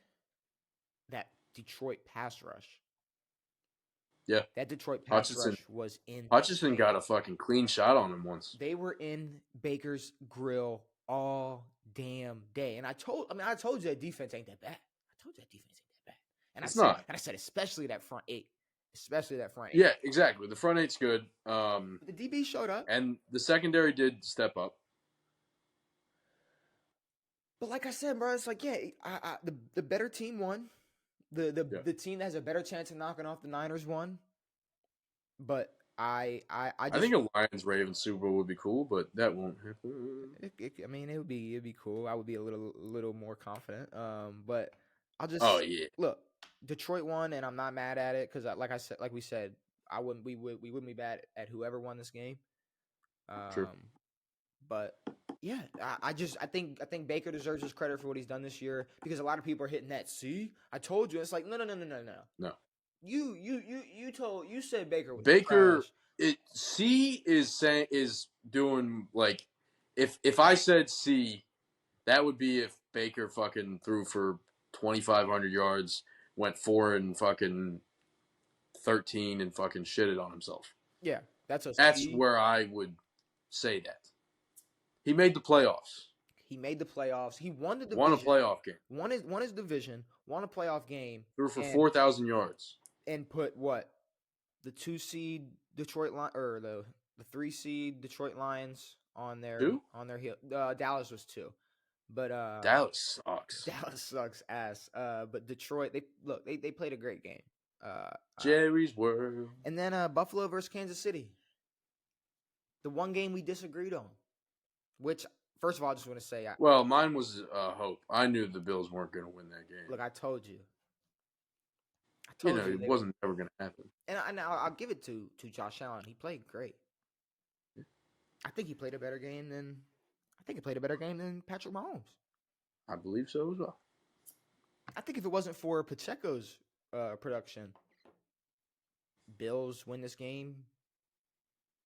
Speaker 2: that Detroit pass rush.
Speaker 1: Yeah.
Speaker 2: That Detroit pass rush was in.
Speaker 1: Hutchinson got a fucking clean shot on him once.
Speaker 2: They were in Baker's grill all damn day. And I told you that defense ain't that bad. And
Speaker 1: it's not.
Speaker 2: And I said, especially that front eight.
Speaker 1: Yeah, exactly. The front eight's good.
Speaker 2: The DB showed up.
Speaker 1: And the secondary did step up.
Speaker 2: But like I said, bro, it's like, the better team won. The team that has a better chance of knocking off the Niners won. But I
Speaker 1: think a Lions-Ravens Super Bowl would be cool, but that won't happen.
Speaker 2: It'd be cool. I would be a little more confident. But I'll just look. Detroit won, and I'm not mad at it because, like we said, we wouldn't be bad at whoever won this game.
Speaker 1: True.
Speaker 2: But yeah, I think Baker deserves his credit for what he's done this year because a lot of people are hitting that. See, I told you. It's like no.
Speaker 1: No.
Speaker 2: You said Baker was
Speaker 1: Baker.
Speaker 2: trash.
Speaker 1: C is doing like if I said C, that would be if Baker fucking threw for 2,500 yards, went 4 and fucking 13 and fucking shitted on himself.
Speaker 2: Yeah, that's
Speaker 1: C. Where I would say that. He made the playoffs. He won the division. Won a playoff game.
Speaker 2: Won his division. Won a playoff game.
Speaker 1: Threw for 4,000 yards.
Speaker 2: And put what? The 2 seed Detroit or the 3 seed Detroit Lions on their heel. Dallas was 2. But
Speaker 1: Dallas sucks.
Speaker 2: Dallas sucks ass. But Detroit, they played a great game.
Speaker 1: Jerry's World.
Speaker 2: And then Buffalo versus Kansas City. The one game we disagreed on. Which, first of all, I just want to say...
Speaker 1: mine was hope. I knew the Bills weren't going to win that game.
Speaker 2: Look, I told you.
Speaker 1: It wasn't ever going to happen.
Speaker 2: And I'll give it to Josh Allen. He played great. I think he played a better game than Patrick Mahomes.
Speaker 1: I believe so as well.
Speaker 2: I think if it wasn't for Pacheco's production, Bills win this game.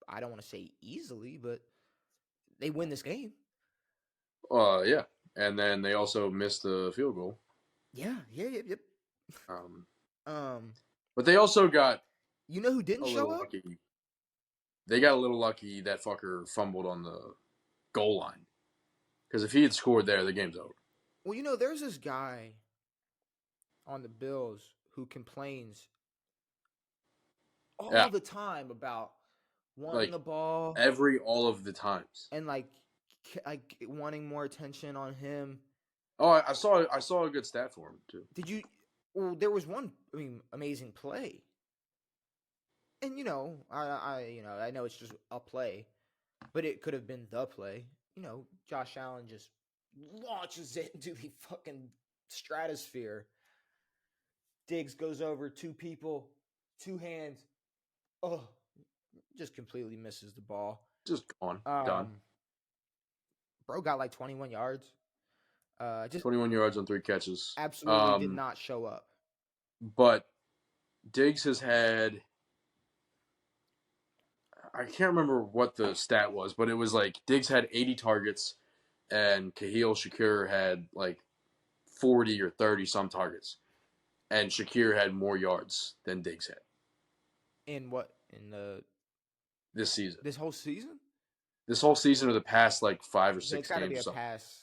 Speaker 2: I don't want to say easily, but they win this game.
Speaker 1: Yeah. And then they also missed the field goal.
Speaker 2: Yeah. Yep.
Speaker 1: But they also got...
Speaker 2: You know who didn't show up?
Speaker 1: Lucky. They got a little lucky that fucker fumbled on the goal line. Because if he had scored there, the game's over.
Speaker 2: Well, there's this guy on the Bills who complains all the time about wanting the ball.
Speaker 1: All of the times.
Speaker 2: And like wanting more attention on him.
Speaker 1: Oh, I saw a good stat for him too.
Speaker 2: Did you? Well, there was one amazing play. And I know it's just a play, but it could have been the play. Josh Allen just launches it into the fucking stratosphere. Diggs goes over 2 people, 2 hands. Oh, just completely misses the ball.
Speaker 1: Just gone. Done.
Speaker 2: Bro got like 21 yards.
Speaker 1: Just 21 yards on 3 catches.
Speaker 2: Absolutely did not show up.
Speaker 1: But Diggs has had... I can't remember what the stat was, but it was like Diggs had 80 targets and Khalil Shakir had like 40 or 30 some targets. And Shakir had more yards than Diggs had.
Speaker 2: In what?
Speaker 1: This season.
Speaker 2: This whole season?
Speaker 1: This whole season or the past like 5 or 6 games. It's got to be a pass.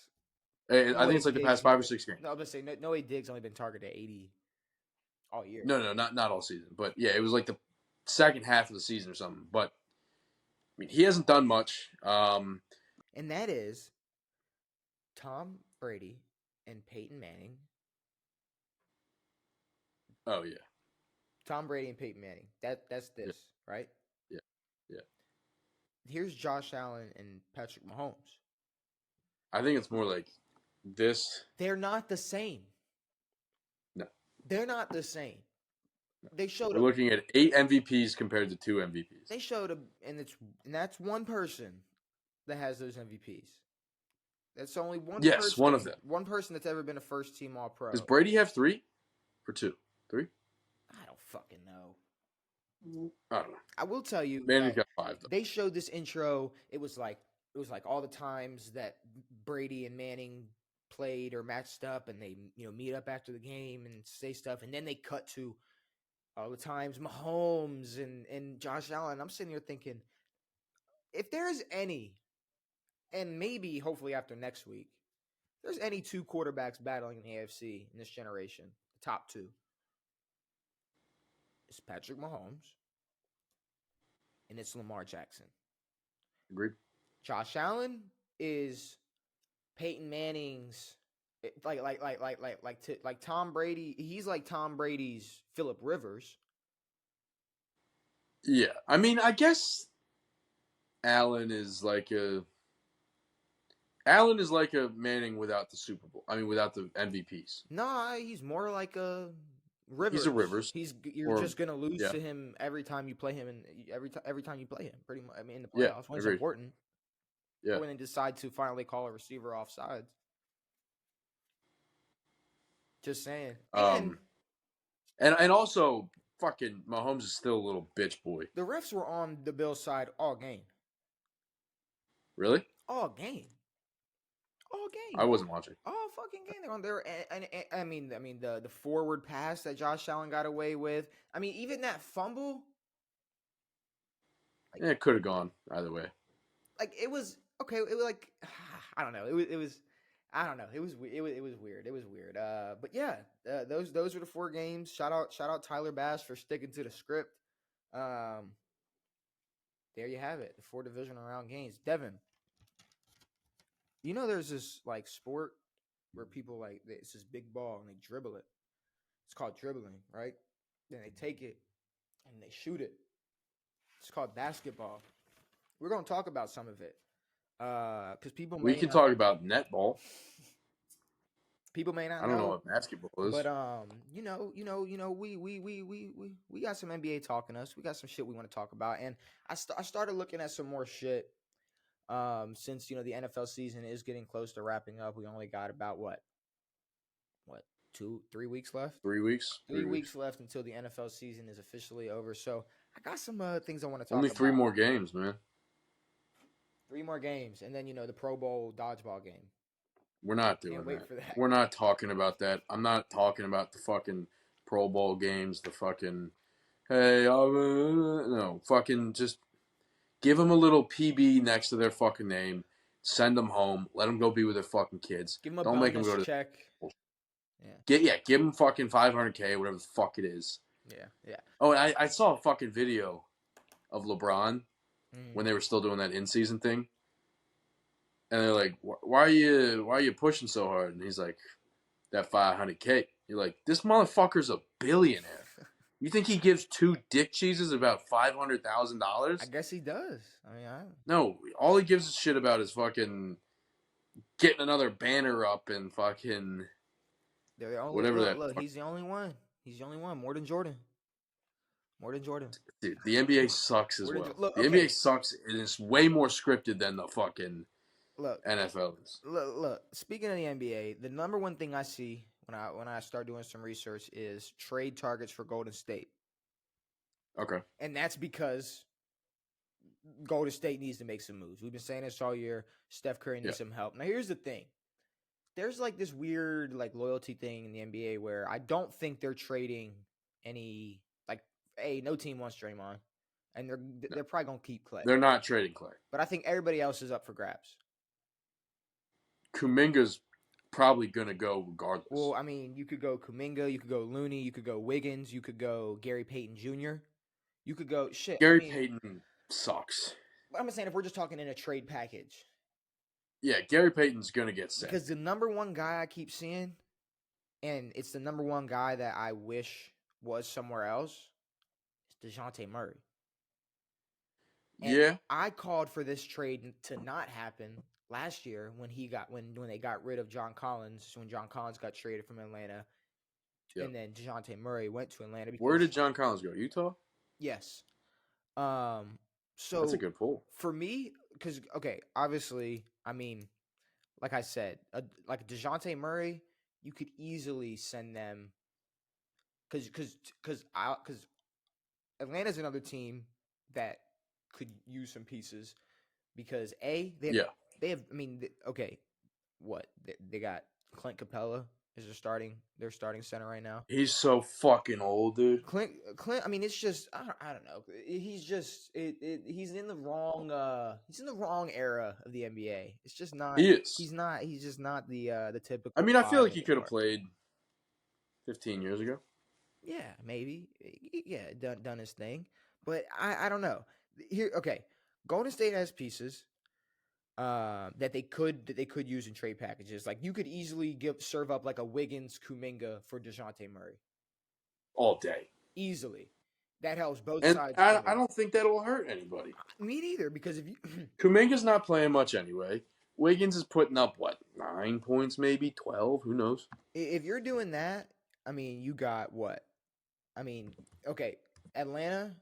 Speaker 1: I think it's like the past 5 or 6 games.
Speaker 2: No, I'm going to say no way Diggs only been targeted 80 all year.
Speaker 1: No, not all season. But yeah, it was like the second half of the season or something. But I mean, he hasn't done much.
Speaker 2: And that is Tom Brady and Peyton Manning.
Speaker 1: Oh, yeah.
Speaker 2: Tom Brady and Peyton Manning. That's
Speaker 1: Yeah,
Speaker 2: this, right?
Speaker 1: yeah, yeah.
Speaker 2: Here's Josh Allen and Patrick Mahomes.
Speaker 1: I think it's more like this.
Speaker 2: They're not the same.
Speaker 1: No,
Speaker 2: They're not the same. They showed
Speaker 1: we're
Speaker 2: a
Speaker 1: looking at 8 MVPs compared to 2 MVPs.
Speaker 2: they showed a and that's one person that has those MVPs. That's only
Speaker 1: Yes, one of them.
Speaker 2: one person that's ever been a first team All
Speaker 1: Does
Speaker 2: Pro.
Speaker 1: Brady have 3 or 2? 3?
Speaker 2: I don't fucking know.
Speaker 1: I don't know.
Speaker 2: I will tell you
Speaker 1: Manning's
Speaker 2: that
Speaker 1: got 5 though.
Speaker 2: they showed this intro. It was like all the times that Brady and Manning played or matched up, and they meet up after the game and say stuff, and then they cut to all the times Mahomes and Josh Allen. I'm sitting here thinking, if there's any, and maybe hopefully after next week, if there's any two quarterbacks battling in the AFC in this generation, the top two, it's Patrick Mahomes and it's Lamar Jackson.
Speaker 1: Agreed.
Speaker 2: Josh Allen is Peyton Manning's like Tom Brady. He's like Tom Brady's Phillip Rivers.
Speaker 1: Yeah, I mean, I guess Allen is like a Manning without the Super Bowl. I mean, without the MVPs.
Speaker 2: Nah, he's more like a Rivers.
Speaker 1: He's a Rivers.
Speaker 2: You're just gonna lose to him every time you play him, and every time you play him, pretty much. I mean, in the playoffs when it's important.
Speaker 1: Yeah.
Speaker 2: When they decide to finally call a receiver offsides. Just saying.
Speaker 1: And also fucking Mahomes is still a little bitch boy.
Speaker 2: The refs were on the Bills' side all game.
Speaker 1: Really?
Speaker 2: All game. All game.
Speaker 1: I wasn't watching.
Speaker 2: All fucking game. They're on there. And I mean, the forward pass that Josh Allen got away with. I mean, even that fumble.
Speaker 1: Like, it could have gone either way.
Speaker 2: Like it was okay. It was like I don't know. It was I don't know. It was weird. It was weird. But yeah, those were the 4 games. Shout out Tyler Bass for sticking to the script. There you have it. The 4 divisional round games. Devan, there's this like sport where people it's this big ball and they dribble it. It's called dribbling, right? Then they take it and they shoot it. It's called basketball. We're gonna talk about some of it. Because
Speaker 1: we can talk about netball.
Speaker 2: People may not.
Speaker 1: I don't know what basketball is,
Speaker 2: but we got some NBA talking to us. We got some shit we want to talk about, and I started looking at some more shit. Since the NFL season is getting close to wrapping up, we only got about what 2-3 weeks left.
Speaker 1: 3 weeks.
Speaker 2: 3 weeks left until the NFL season is officially over. So I got some things I want to talk about.
Speaker 1: Only 3 more games, man.
Speaker 2: 3 more games, and then the Pro Bowl dodgeball game.
Speaker 1: We're not doing that. We're not talking about that. I'm not talking about the fucking Pro Bowl games. The fucking no, fucking just give them a little PB next to their fucking name. Send them home. Let them go be with their fucking kids.
Speaker 2: Give them a
Speaker 1: Don't make them go to
Speaker 2: check.
Speaker 1: Give them fucking $500K, whatever the fuck it is.
Speaker 2: Yeah.
Speaker 1: Oh, and I saw a fucking video of LeBron when they were still doing that in-season thing, and they're like, "Why are you pushing so hard?" And he's like, "That $500K." You're like, "This motherfucker's a billionaire. You think he gives 2 dick cheeses about $500,000?"
Speaker 2: I guess he does. I mean,
Speaker 1: no, all he gives a shit about is fucking getting another banner up and fucking whatever that.
Speaker 2: Look, he's the only one. He's the only one. More than Jordan.
Speaker 1: Dude, the NBA sucks as well. The NBA sucks, and it's way more scripted than the fucking NFL is.
Speaker 2: Look. Speaking of the NBA, the number one thing I see when I start doing some research is trade targets for Golden State.
Speaker 1: Okay.
Speaker 2: And that's because Golden State needs to make some moves. We've been saying this all year. Steph Curry needs some help. Now, here's the thing. There's like this weird loyalty thing in the NBA where I don't think they're trading any no team wants Draymond, and they're probably gonna keep Clay.
Speaker 1: They're not trading Clay,
Speaker 2: but I think everybody else is up for grabs.
Speaker 1: Kuminga's probably gonna go regardless.
Speaker 2: Well, I mean, you could go Kuminga, you could go Looney, you could go Wiggins, you could go Gary Payton Jr. You could go
Speaker 1: Gary Payton sucks.
Speaker 2: I'm saying if we're just talking in a trade package.
Speaker 1: Yeah, Gary Payton's gonna get sent.
Speaker 2: Because the number one guy I keep seeing, and it's the number one guy that I wish was somewhere else, DeJounte Murray. And
Speaker 1: Yeah.
Speaker 2: I called for this trade to not happen last year when they got rid of John Collins, when John Collins got traded from Atlanta,
Speaker 1: Yep.
Speaker 2: and then DeJounte Murray went to Atlanta.
Speaker 1: Where did John Collins go? Utah?
Speaker 2: Yes.
Speaker 1: That's a
Speaker 2: So
Speaker 1: good pull.
Speaker 2: for me, because obviously, I mean, like I said, like DeJounte Murray, you could easily send them because Atlanta's another team that could use some pieces because
Speaker 1: Yeah.
Speaker 2: they have I mean what they got Clint Capella is their starting center right now.
Speaker 1: He's so fucking old, dude.
Speaker 2: Clint I mean it's just I don't know, he's just he's in the wrong era of the NBA. It's just not
Speaker 1: He is.
Speaker 2: he's just not the typical
Speaker 1: I mean, I feel
Speaker 2: five
Speaker 1: like he could have
Speaker 2: anymore.
Speaker 1: played 15 years ago.
Speaker 2: Yeah, maybe. Yeah, done his thing. But I don't know. Here, okay. Golden State has pieces that they could use in trade packages. Like you could easily serve up like a Wiggins Kuminga for DeJounte Murray.
Speaker 1: All day.
Speaker 2: Easily. That helps both
Speaker 1: And
Speaker 2: sides
Speaker 1: I
Speaker 2: win.
Speaker 1: don't think that'll hurt anybody.
Speaker 2: Me neither, because if you
Speaker 1: Kuminga's not playing much anyway. Wiggins is putting up, 9 points maybe? 12? Who knows?
Speaker 2: if you're doing that, I mean, you got what? I mean, okay, Atlanta,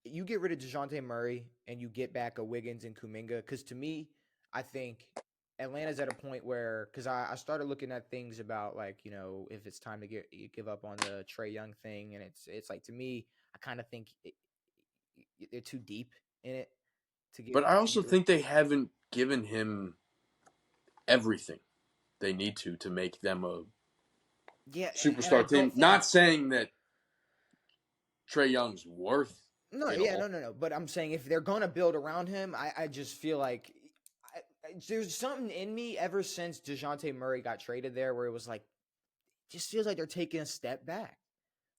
Speaker 2: you get rid of DeJounte Murray and you get back a Wiggins and Kuminga. Because to me, I think Atlanta's at a point where, because I started looking at things about like, if it's time to give up on the Trae Young thing, and it's like, to me, I kind of think they're too deep in it to
Speaker 1: But I also
Speaker 2: get
Speaker 1: think they haven't given him everything they need to make them a superstar team. Not saying that Trae Young's worth
Speaker 2: no,
Speaker 1: it
Speaker 2: yeah,
Speaker 1: all.
Speaker 2: no. But I'm saying if they're gonna build around him, I just feel like there's something in me ever since DeJounte Murray got traded there where it was like, just feels like they're taking a step back.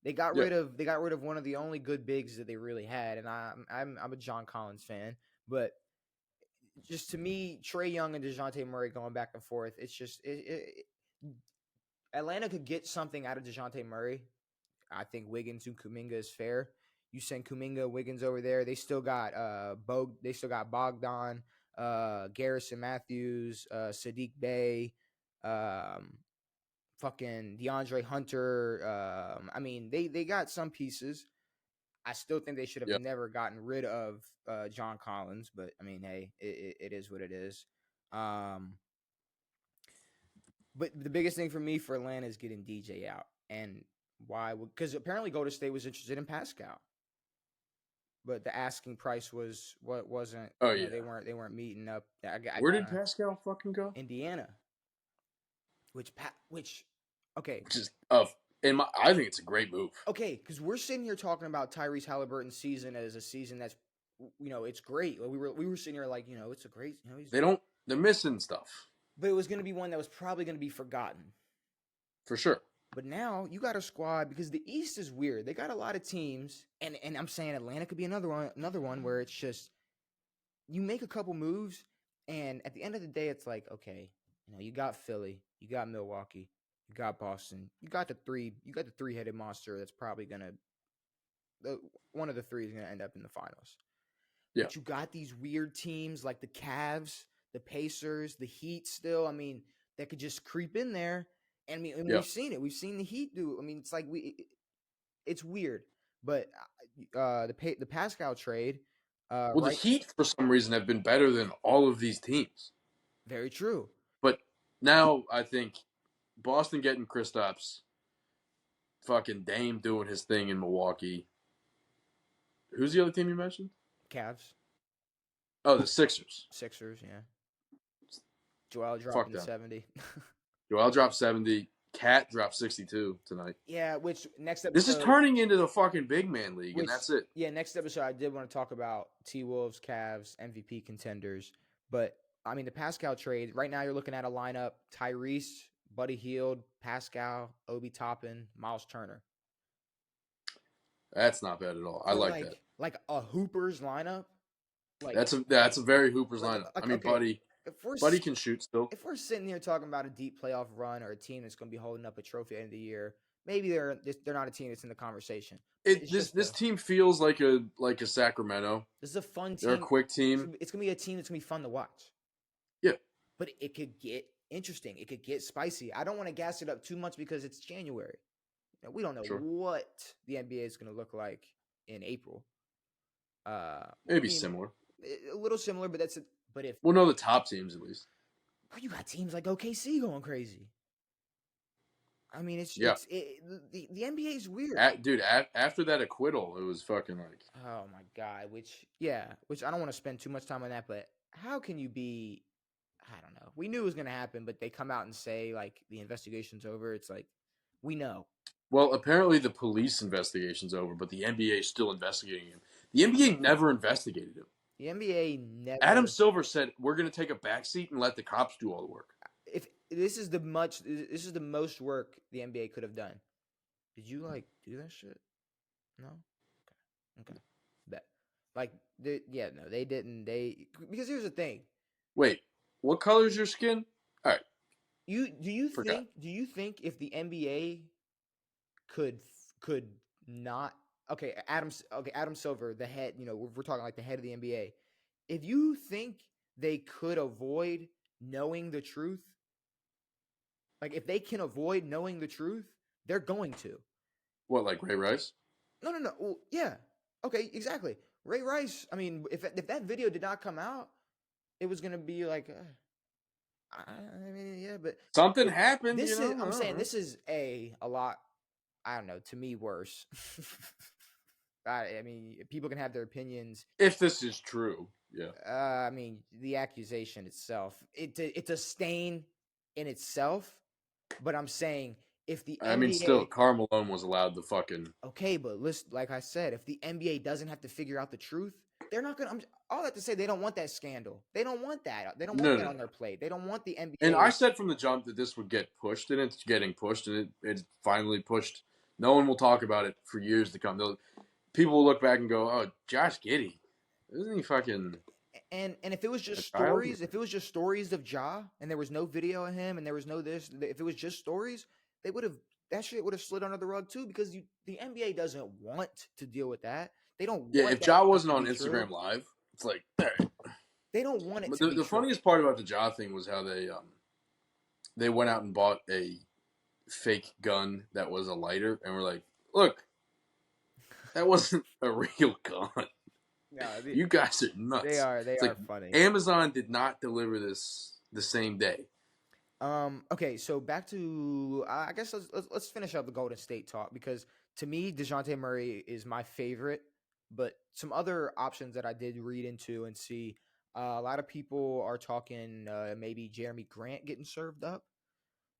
Speaker 2: They got rid of one of the only good bigs that they really had, and I'm a John Collins fan, but just to me, Trae Young and DeJounte Murray going back and forth, it's just Atlanta could get something out of DeJounte Murray. I think Wiggins and Kuminga is fair. You send Kuminga, Wiggins over there. They still got Bogdan, Garrison Matthews, Sadiq Bey, fucking DeAndre Hunter. I mean, they got some pieces. I still think they should have
Speaker 1: Yeah.
Speaker 2: never gotten rid of John Collins, but I mean, hey, it is what it is. But the biggest thing for me for Atlanta is getting DJ out. And why? Because apparently Golden State was interested in Pascal, but the asking price wasn't.
Speaker 1: Oh yeah,
Speaker 2: they weren't meeting up.
Speaker 1: Where did Pascal fucking go?
Speaker 2: Indiana. Which okay.
Speaker 1: Which is I think it's a great move.
Speaker 2: Okay, because we're sitting here talking about Tyrese Halliburton's season as a season that's, it's great. We were sitting here like, it's a great.
Speaker 1: They're missing stuff.
Speaker 2: But it was going to be one that was probably going to be forgotten.
Speaker 1: For sure.
Speaker 2: But now you got a squad, because the East is weird. They got a lot of teams, and I'm saying Atlanta could be another one where it's just you make a couple moves, and at the end of the day, it's like, okay, you got Philly, you got Milwaukee, you got Boston, you got the three-headed monster that's probably one of the three is gonna end up in the finals.
Speaker 1: Yeah.
Speaker 2: But you got these weird teams like the Cavs, the Pacers, the Heat still. I mean, that could just creep in there. And we've seen it. We've seen the Heat do. I mean, it's like it's weird. But the Pascal trade.
Speaker 1: The Heat for some reason have been better than all of these teams.
Speaker 2: Very true.
Speaker 1: But now I think Boston getting Kristaps, fucking Dame doing his thing in Milwaukee. Who's the other team you mentioned?
Speaker 2: Cavs.
Speaker 1: Oh, the Sixers.
Speaker 2: Sixers, yeah. Joel dropping 70.
Speaker 1: Joel dropped 70. Cat dropped 62 tonight.
Speaker 2: Yeah, which next episode...
Speaker 1: This is turning into the fucking big man league, and that's it.
Speaker 2: Yeah, next episode I did want to talk about T-Wolves, Cavs, MVP contenders. But, I mean, the Pascal trade, right now you're looking at a lineup, Tyrese, Buddy Hield, Pascal, Obi Toppin, Miles Turner.
Speaker 1: That's not bad at all. I like that.
Speaker 2: Like a Hoopers lineup.
Speaker 1: That's a very Hoopers lineup. I mean, okay, Buddy can shoot still.
Speaker 2: If we're sitting here talking about a deep playoff run or a team that's going to be holding up a trophy at the end of the year, maybe they're not a team that's in the conversation. It's
Speaker 1: This
Speaker 2: just
Speaker 1: this team feels like a Sacramento.
Speaker 2: this is a fun
Speaker 1: They're a
Speaker 2: team.
Speaker 1: quick team.
Speaker 2: It's gonna be a team that's gonna be fun to watch.
Speaker 1: Yeah,
Speaker 2: But it could get interesting. It could get spicy. I don't want to gas it up too much because it's January. We don't know
Speaker 1: sure.
Speaker 2: what the NBA is going to look like in April.
Speaker 1: Maybe similar.
Speaker 2: A little similar, but but if
Speaker 1: we'll know the top teams at least.
Speaker 2: you got teams like OKC going crazy. I mean, the NBA is weird,
Speaker 1: dude. After that acquittal, it was fucking like,
Speaker 2: oh my god. Which I don't want to spend too much time on that, but how can you be? I don't know. We knew it was going to happen, but they come out and say like the investigation's over. It's like we know.
Speaker 1: well, apparently the police investigation's over, but the NBA is still investigating him. The NBA never investigated him.
Speaker 2: The NBA never.
Speaker 1: Adam Silver said, "We're going to take a backseat and let the cops do all the work."
Speaker 2: If this is the most work the NBA could have done. Did you like do that shit? No. Okay. Bet. Like, no, they didn't. Because here's the thing.
Speaker 1: Wait, what color is your skin? All right.
Speaker 2: Do you think if the NBA could not Adam Silver, the head, we're talking like the head of the NBA. If you think they could avoid knowing the truth, like if they can avoid knowing the truth, they're going to.
Speaker 1: What, like Ray Rice?
Speaker 2: No. Well, yeah. Okay, exactly. Ray Rice, I mean, if that video did not come out, it was going to be like I mean, yeah, but
Speaker 1: something happened,
Speaker 2: I'm saying this is a lot, I don't know, to me worse. I mean, people can have their opinions.
Speaker 1: If this is true, yeah.
Speaker 2: I mean, the accusation itself, it's a stain in itself, but I'm saying if the NBA... I mean,
Speaker 1: still, Karl Malone was allowed to fucking...
Speaker 2: Okay, but listen, like I said, if the NBA doesn't have to figure out the truth, they're not going to... All that to say, they don't want that scandal. They don't want that. They don't want that on their plate. They don't want the NBA...
Speaker 1: And I said from the jump that this would get pushed, and it's getting pushed, and it's finally pushed. No one will talk about it for years to come. People will look back and go, "Oh, Josh Giddey, isn't he fucking?"
Speaker 2: And if it was just stories, of Ja, and there was no video of him, and there was no this, if it was just stories, that shit would have slid under the rug too, because the NBA doesn't want to deal with that. They don't.
Speaker 1: Yeah, if Ja wasn't on Instagram Live, it's like, all right.
Speaker 2: They don't want it.
Speaker 1: But the funniest part about the Ja thing was how they went out and bought a fake gun that was a lighter, and we're like, look, that wasn't a real gun. No, you guys are nuts.
Speaker 2: They are funny.
Speaker 1: Amazon did not deliver this the same day.
Speaker 2: Okay, so back to I guess let's finish up the Golden State talk, because to me DeJounte Murray is my favorite, but some other options that I did read into and see, a lot of people are talking maybe Jeremy Grant getting served up,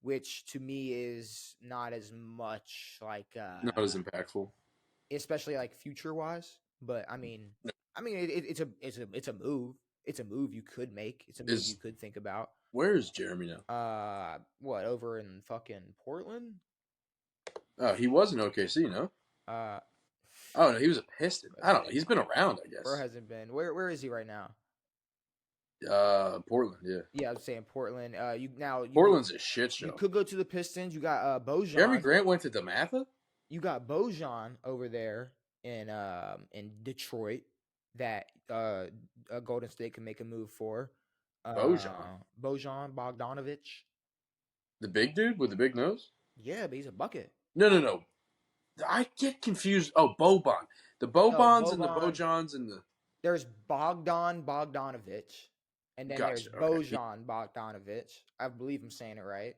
Speaker 2: which to me is not as much like
Speaker 1: not as impactful,
Speaker 2: especially like future wise. But I mean, it's a move. It's a move you could make. It's a move you could think about.
Speaker 1: Where is Jeremy now?
Speaker 2: What, over in fucking Portland?
Speaker 1: Oh, he was in OKC, no? Oh no, he was a Piston. I don't know. He's been around, I guess.
Speaker 2: Bro hasn't been. Where is he right now?
Speaker 1: Portland, yeah.
Speaker 2: Yeah, I was saying Portland.
Speaker 1: Portland's a shit show.
Speaker 2: You could go to the Pistons. You got Bojan.
Speaker 1: Jeremy Grant went to DeMatha?
Speaker 2: You got Bojan over there in Detroit that Golden State can make a move for. Bojan Bogdanovic.
Speaker 1: The big dude with the big nose?
Speaker 2: Yeah, but he's a bucket.
Speaker 1: No. I get confused. Oh, Boban. The Bobans and the Bojans and the...
Speaker 2: There's Bogdan Bogdanovic, and then there's Bojan Bogdanovic. I believe I'm saying it right.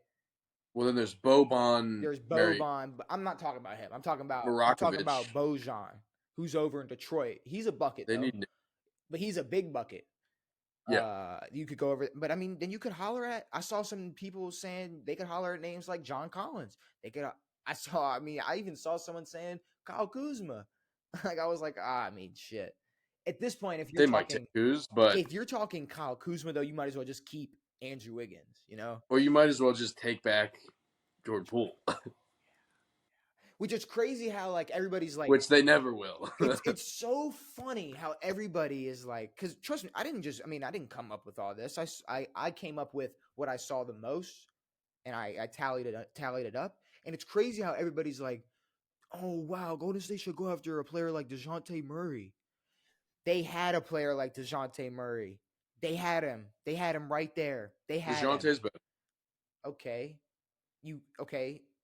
Speaker 1: Well, then there's Boban.
Speaker 2: There's Boban, but I'm not talking about him. I'm talking about Bojan, who's over in Detroit. He's a bucket, but he's a big bucket.
Speaker 1: Yeah.
Speaker 2: You could go over, but I mean, then you could holler at. I saw some people saying they could holler at names like John Collins. They could. I even saw someone saying Kyle Kuzma. Like, I was like, shit. At this point, if you're
Speaker 1: might take Kuz, but
Speaker 2: if you're talking Kyle Kuzma, though, you might as well just keep Andrew Wiggins,
Speaker 1: Or you might as well just take back Jordan Poole.
Speaker 2: Which is crazy how, like, everybody's like...
Speaker 1: Which they never will.
Speaker 2: It's so funny how everybody is like... Because, trust me, I didn't come up with all this. I came up with what I saw the most, and I tallied it up. And it's crazy how everybody's like, oh, wow, Golden State should go after a player like DeJounte Murray. They had a player like DeJounte Murray. They had him. They had him right there. They had him.
Speaker 1: DeJounte's better.
Speaker 2: Okay.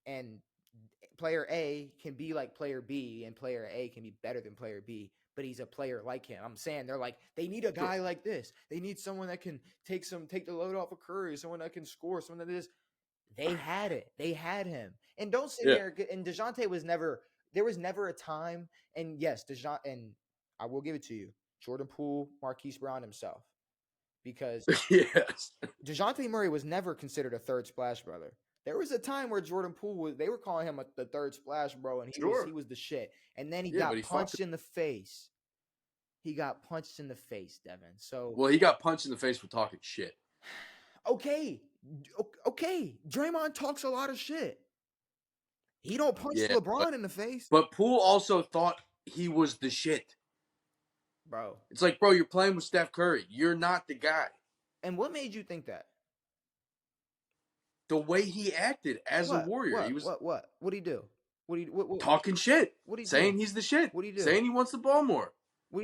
Speaker 2: And player A can be like player B, and player A can be better than player B, but he's a player like him. I'm saying they're like, they need a guy like this. They need someone that can take the load off of Curry, someone that can score, someone that is. They had it. They had him. And don't sit there. And DeJounte there was never a time. And yes, and I will give it to you, Jordan Poole, Marquise Brown himself, because
Speaker 1: yes,
Speaker 2: DeJounte Murray was never considered a third splash brother. There was a time where Jordan Poole they were calling him the third splash bro, and he was the shit. And then he got punched in the face. He got punched in the face, Devin. So
Speaker 1: he got punched in the face for talking shit.
Speaker 2: Okay. Draymond talks a lot of shit. He don't punch LeBron in the face.
Speaker 1: But Poole also thought he was the shit.
Speaker 2: Bro.
Speaker 1: It's like, bro, you're playing with Steph Curry. You're not the guy.
Speaker 2: And what made you think that?
Speaker 1: The way he acted as a Warrior.
Speaker 2: He was what? What'd he do? What
Speaker 1: talking shit.
Speaker 2: What he
Speaker 1: saying he's the shit.
Speaker 2: What do you do?
Speaker 1: Saying he wants the ball more.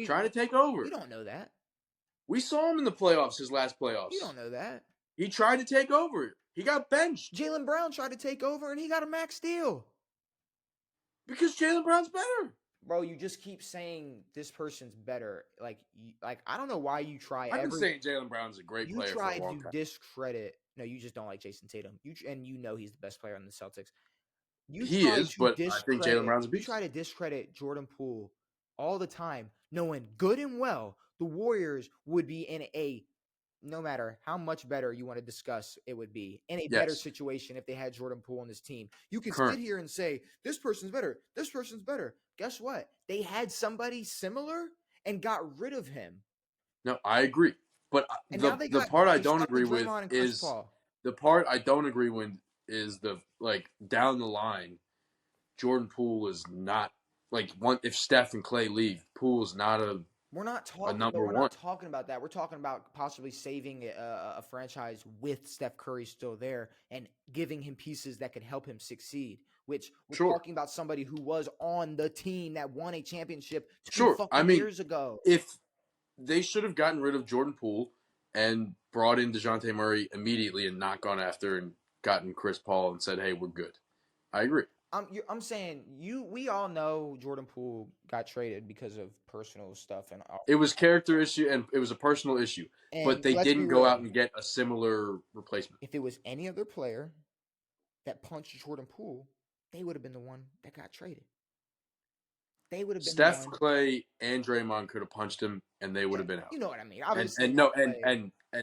Speaker 1: Trying to take over.
Speaker 2: We don't know that.
Speaker 1: We saw him in the playoffs, his last playoffs.
Speaker 2: You don't know that.
Speaker 1: He tried to take over. He got benched.
Speaker 2: Jaylen Brown tried to take over, and he got a max deal.
Speaker 1: Because Jaylen Brown's better.
Speaker 2: Bro, you just keep saying this person's better. Like I don't know why you try.
Speaker 1: I've been saying Jaylen Brown's a great player.
Speaker 2: You tried to discredit. No, you just don't like Jason Tatum. You know he's the best player on the Celtics.
Speaker 1: He is, but I think Jaylen Brown's a beast.
Speaker 2: You try to discredit Jordan Poole all the time, knowing good and well the Warriors would be in no matter how much better you want to discuss, it would be in a better situation if they had Jordan Poole on this team. You can sit here and say, this person's better. This person's better. Guess what? They had somebody similar and got rid of him.
Speaker 1: No, I agree. But the part I don't agree with is the down the line, Jordan Poole is not if Steph and Clay leave, Poole is not a
Speaker 2: We're not talking about that. We're talking about possibly saving a franchise with Steph Curry still there and giving him pieces that could help him succeed. Which we're talking about somebody who was on the team that won a championship 2 years ago.
Speaker 1: If they should have gotten rid of Jordan Poole and brought in DeJounte Murray immediately and not gone after and gotten Chris Paul and said, "Hey, we're good." I agree.
Speaker 2: I'm saying we all know Jordan Poole got traded because of personal stuff and all.
Speaker 1: It was character issue and it was a personal issue, but they didn't go out and get a similar replacement.
Speaker 2: If it was any other player that punched Jordan Poole, they would have been the one that got traded. They would have been
Speaker 1: Steph, Clay, and Draymond could have punched him, and they would have been out.
Speaker 2: You know what I mean?
Speaker 1: Obviously, and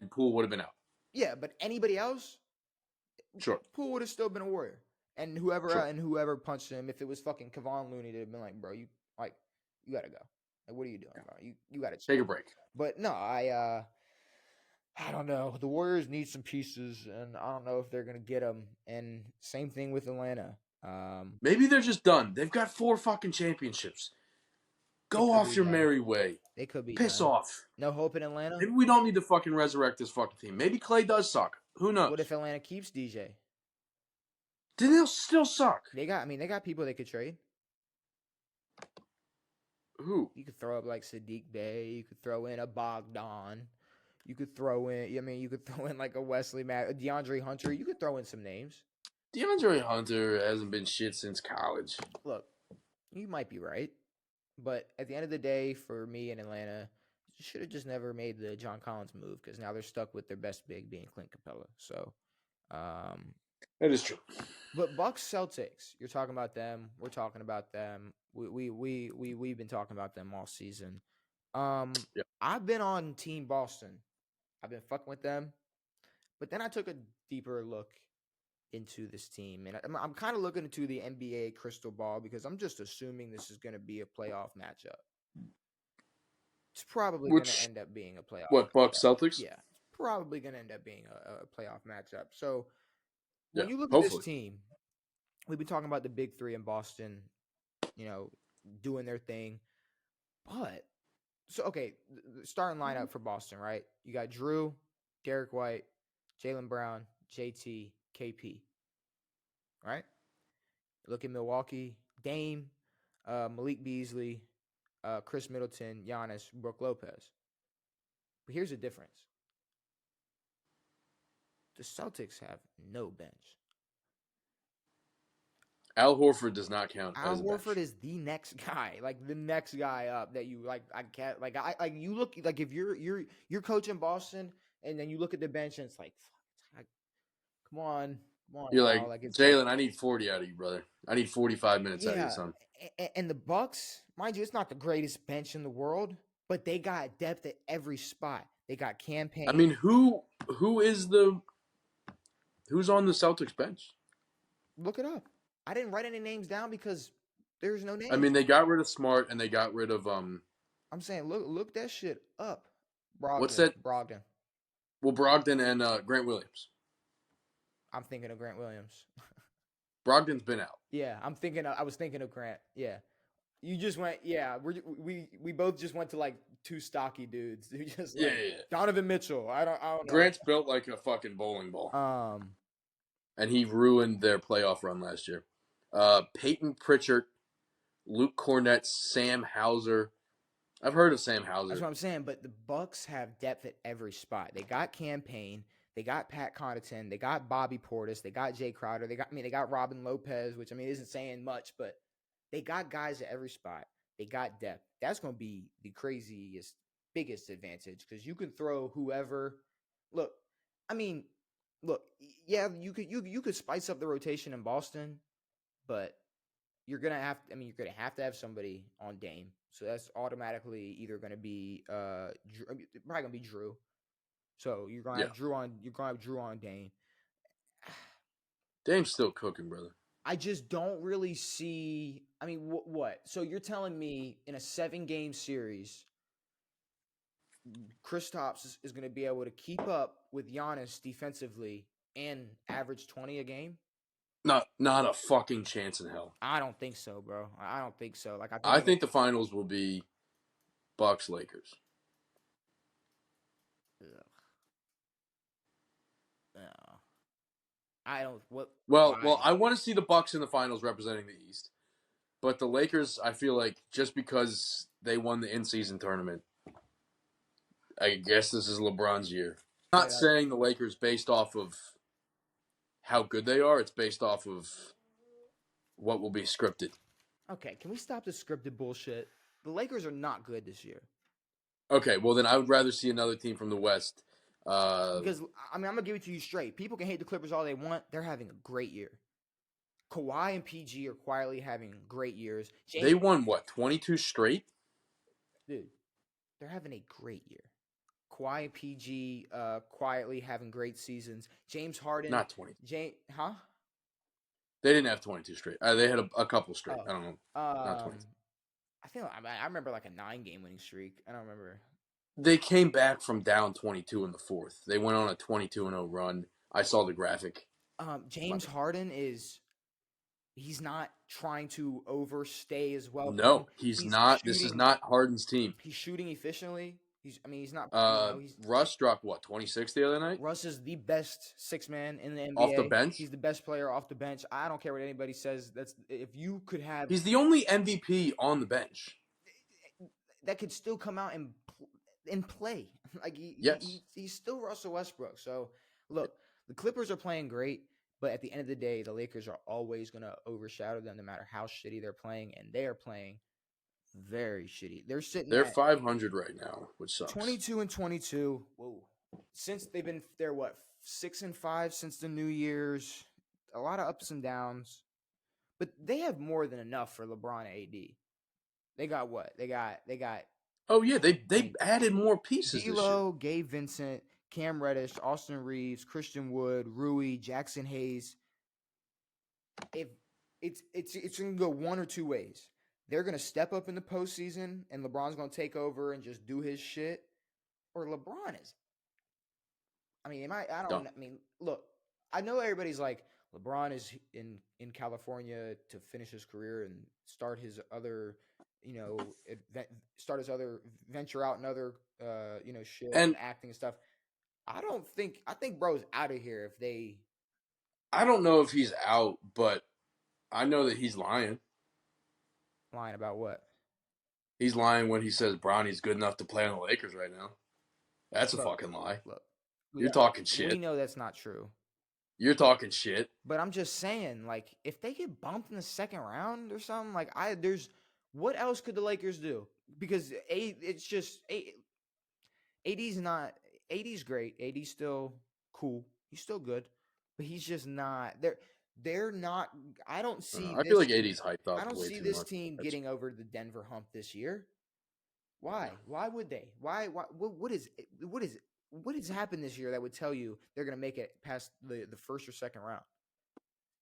Speaker 1: Poole would have been out.
Speaker 2: Yeah, but anybody else, Poole would have still been a Warrior. And whoever punched him, if it was fucking Kevon Looney, they'd have been like, bro, you gotta go. Like, what are you doing, bro? You gotta
Speaker 1: take a break.
Speaker 2: But no, I don't know. The Warriors need some pieces, and I don't know if they're gonna get them. And same thing with Atlanta.
Speaker 1: Maybe they're just done. They've got 4 fucking championships. Go off your merry way.
Speaker 2: They could be
Speaker 1: piss off.
Speaker 2: No hope in Atlanta.
Speaker 1: Maybe we don't need to fucking resurrect this fucking team. Maybe Clay does suck. Who knows?
Speaker 2: What if Atlanta keeps DJ?
Speaker 1: Then they'll still suck.
Speaker 2: They got people they could trade.
Speaker 1: Who?
Speaker 2: You could throw up like Sadiq Bey. You could throw in a Bogdan. You could throw in. You could throw in like a Wesley DeAndre Hunter. You could throw in some names.
Speaker 1: DeAndre Hunter hasn't been shit since college.
Speaker 2: Look, you might be right, but at the end of the day, for me in Atlanta, you should have just never made the John Collins move because now they're stuck with their best big being Clint Capella. So,
Speaker 1: that is true.
Speaker 2: But Bucks Celtics, you're talking about them. We're talking about them. We've been talking about them all season. I've been on Team Boston. I've been fucking with them, but then I took a deeper look into this team, and I'm kind of looking into the NBA crystal ball because I'm just assuming this is going to be a playoff matchup. It's probably going to end up being a playoff.
Speaker 1: What, Bucks Celtics?
Speaker 2: Yeah, probably going to end up being a playoff matchup. So when you look at this team, we've been talking about the big three in Boston, doing their thing. But the starting lineup for Boston, right? You got Drew, Derek White, Jaylen Brown, JT, KP, right? Look at Milwaukee, Dame, Malik Beasley, Chris Middleton, Giannis, Brook Lopez. But here's the difference: the Celtics have no bench.
Speaker 1: Al Horford does not count
Speaker 2: Al
Speaker 1: as a
Speaker 2: Horford
Speaker 1: bench.
Speaker 2: is the next guy, like the next guy up that you like. I can't like you look like if you're coaching Boston and then you look at the bench and it's like, come on,
Speaker 1: You're
Speaker 2: Al.
Speaker 1: like,
Speaker 2: Like it's like
Speaker 1: Jalen, I need 40 out of you, brother. I need 45 minutes out of you,
Speaker 2: yeah.
Speaker 1: son.
Speaker 2: And the Bucks, mind you, it's not the greatest bench in the world, but they got depth at every spot. They got campaign.
Speaker 1: I mean, who's on the Celtics bench?
Speaker 2: Look it up. I didn't write any names down because there's no
Speaker 1: I
Speaker 2: names.
Speaker 1: mean, they got rid of Smart and they got rid of
Speaker 2: I'm saying look that shit up.
Speaker 1: what's
Speaker 2: Brogdon.
Speaker 1: that?
Speaker 2: Brogdon.
Speaker 1: Well, Brogdon and Grant Williams.
Speaker 2: I'm thinking of Grant Williams.
Speaker 1: Brogdon's been out.
Speaker 2: Yeah, I was thinking of Grant. Yeah. You just went, yeah. We both just went to like two stocky dudes. Who just
Speaker 1: Yeah,
Speaker 2: like
Speaker 1: yeah, yeah.
Speaker 2: Donovan Mitchell. I don't know.
Speaker 1: Grant's built like a fucking bowling ball.
Speaker 2: Um,
Speaker 1: And he ruined their playoff run last year. Peyton Pritchard, Luke Cornett, Sam Hauser. I've heard of Sam Hauser.
Speaker 2: That's what I'm saying. But the Bucks have depth at every spot. They got campaign. They got Pat Connaughton. They got Bobby Portis. They got Jay Crowder. They got Robin Lopez, which I mean isn't saying much, but they got guys at every spot. They got depth. That's going to be the craziest, biggest advantage because you can throw whoever. Look, I mean, look, yeah, you could spice up the rotation in Boston, but you're gonna have. I mean, you're gonna have somebody on Dame, so that's automatically either gonna be probably gonna be Drew. So you're gonna have Drew on. You're gonna have Drew on Dame.
Speaker 1: Dame's still cooking, brother.
Speaker 2: I just don't really see. I mean, what? So you're telling me in a 7-game series, Kristaps is going to be able to keep up with Giannis defensively and average 20 a game?
Speaker 1: Not a fucking chance in hell.
Speaker 2: I don't think so, bro. I don't think so. Like
Speaker 1: I think the finals will be Bucks Lakers.
Speaker 2: No. I don't. What?
Speaker 1: Well, I want to see the Bucks in the finals representing the East, but the Lakers, I feel like just because they won the in-season tournament, I guess this is LeBron's year. I'm not saying the Lakers based off of how good they are. It's based off of what will be scripted.
Speaker 2: Okay, can we stop the scripted bullshit? The Lakers are not good this year.
Speaker 1: Okay, well then I would rather see another team from the West.
Speaker 2: Because I mean, I'm gonna give it to you straight. People can hate the Clippers all they want. They're having a great year. Kawhi and PG are quietly having great years.
Speaker 1: They won what, 22 straight?
Speaker 2: Dude, they're having a great year. Kawhi and PG quietly having great seasons. James Harden,
Speaker 1: not 20.
Speaker 2: Huh?
Speaker 1: They didn't have 22 straight. They had a couple straight. I don't know. Not 20.
Speaker 2: I remember like a 9-game winning streak. I don't remember.
Speaker 1: They came back from down 22 in the fourth. They went on a 22-0 run. I saw the graphic.
Speaker 2: James Harden he's not trying to overstay as well.
Speaker 1: No, he's not. Shooting, this is not Harden's team.
Speaker 2: He's shooting efficiently. He's not.
Speaker 1: Russ dropped what, 26 the other night?
Speaker 2: Russ is the best 6-man in the NBA.
Speaker 1: Off the bench?
Speaker 2: He's the best player off the bench. I don't care what anybody says. That's if you could have.
Speaker 1: He's the only MVP on the bench
Speaker 2: that could still come out and play. Like he's still Russell Westbrook. So look, the Clippers are playing great, but at the end of the day, the Lakers are always going to overshadow them, no matter how shitty they're playing, and they are playing very shitty. They're
Speaker 1: 500 right now, which sucks.
Speaker 2: 22-22. Whoa! Since they've been 6-5 since the New Year's. A lot of ups and downs, but they have more than enough for LeBron and AD. They got what? They got.
Speaker 1: Oh yeah, they added more pieces.
Speaker 2: D'Lo, Gabe Vincent, Cam Reddish, Austin Reeves, Christian Wood, Rui, Jackson Hayes. If it's gonna go one or two ways. They're gonna step up in the postseason, and LeBron's gonna take over and just do his shit, or LeBron is. I mean, I mean, look, I know everybody's like LeBron is in California to finish his career and start his other. Start his other venture out and other, shit and acting and stuff. I think bro's out of here if they.
Speaker 1: I don't know if he's out, but I know that he's lying.
Speaker 2: Lying about what?
Speaker 1: He's lying when he says Bronny's good enough to play on the Lakers right now. That's a
Speaker 2: Look,
Speaker 1: fucking lie.
Speaker 2: look.
Speaker 1: You're talking
Speaker 2: We
Speaker 1: shit.
Speaker 2: know that's not true.
Speaker 1: You're talking shit.
Speaker 2: But I'm just saying, like, if they get bumped in the second round or something, like, what else could the Lakers do? Because it's just AD's not AD's great. AD's still cool. He's still good, but he's just not. They're not. I don't see
Speaker 1: I feel
Speaker 2: this.
Speaker 1: like AD's hyped
Speaker 2: I
Speaker 1: up
Speaker 2: don't
Speaker 1: way
Speaker 2: see
Speaker 1: too
Speaker 2: this
Speaker 1: much.
Speaker 2: team getting over the Denver hump this year. Why? Why would they? Why? What has happened this year that would tell you they're going to make it past the first or second round?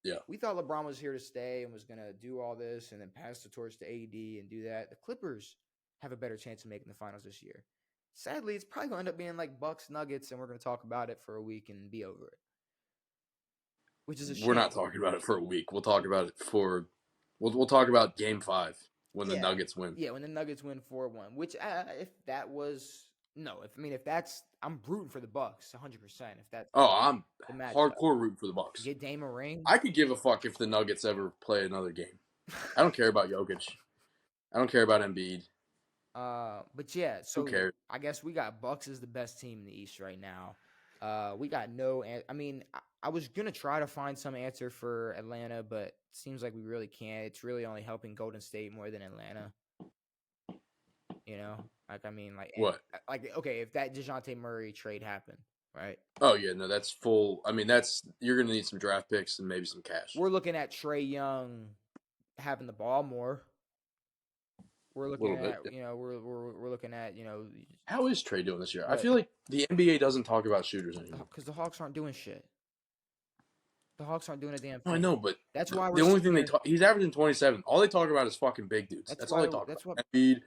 Speaker 1: Yeah.
Speaker 2: We thought LeBron was here to stay and was going to do all this and then pass the torch to AD and do that. The Clippers have a better chance of making the finals this year. Sadly, it's probably going to end up being like Bucks Nuggets, and we're going to talk about it for a week and be over it. Which is a shame.
Speaker 1: We're not talking about it for a week. We'll talk about it for. We'll talk about Game 5 when the Nuggets win.
Speaker 2: Yeah, when the Nuggets win 4-1. Which if that was if that's I'm rooting for the Bucks 100%. If that's
Speaker 1: I'm
Speaker 2: the matchup.
Speaker 1: hardcore rooting for the Bucks.
Speaker 2: Get Dame a ring.
Speaker 1: I could give a fuck if the Nuggets ever play another game. I don't care about Jokic. I don't care about Embiid.
Speaker 2: But yeah, so
Speaker 1: Who cares?
Speaker 2: I guess we got Bucks as the best team in the East right now. We got no. I mean, I was gonna try to find some answer for Atlanta, but it seems like we really can't. It's really only helping Golden State more than Atlanta. You know,
Speaker 1: What?
Speaker 2: Like, okay, if that DeJounte Murray trade happened, right?
Speaker 1: Oh yeah, no, that's full. I mean, you're gonna need some draft picks and maybe some cash.
Speaker 2: We're looking at Trae Young having the ball more. We're looking at, we're looking at,
Speaker 1: how is Trae doing this year? I feel like the NBA doesn't talk about shooters anymore
Speaker 2: because the Hawks aren't doing shit. The Hawks aren't doing a damn
Speaker 1: thing.
Speaker 2: thing.
Speaker 1: I know, but
Speaker 2: that's why
Speaker 1: the only thing he's averaging 27. All they talk about is fucking big dudes. That's all they talk about. Embiid.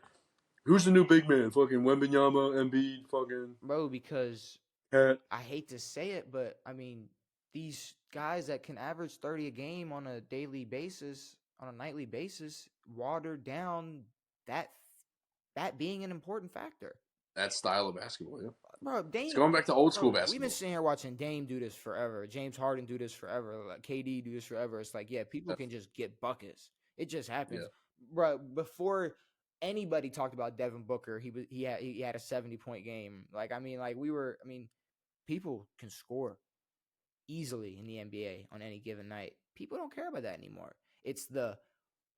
Speaker 1: Who's the new big man? Fucking Wembanyama, Embiid, fucking.
Speaker 2: Bro, because
Speaker 1: I
Speaker 2: hate to say it, but I mean, these guys that can average 30 a game on a daily basis, on a nightly basis, watered down that being an important factor.
Speaker 1: That style of basketball, yeah.
Speaker 2: Bro, Dame.
Speaker 1: It's going back to old school basketball.
Speaker 2: We've been sitting here watching Dame do this forever. James Harden do this forever. Like KD do this forever. It's like, yeah, people can just get buckets. It just happens. Yeah. Bro, before anybody talked about Devin Booker, he had a 70-point game. People can score easily in the NBA on any given night. People don't care about that anymore. It's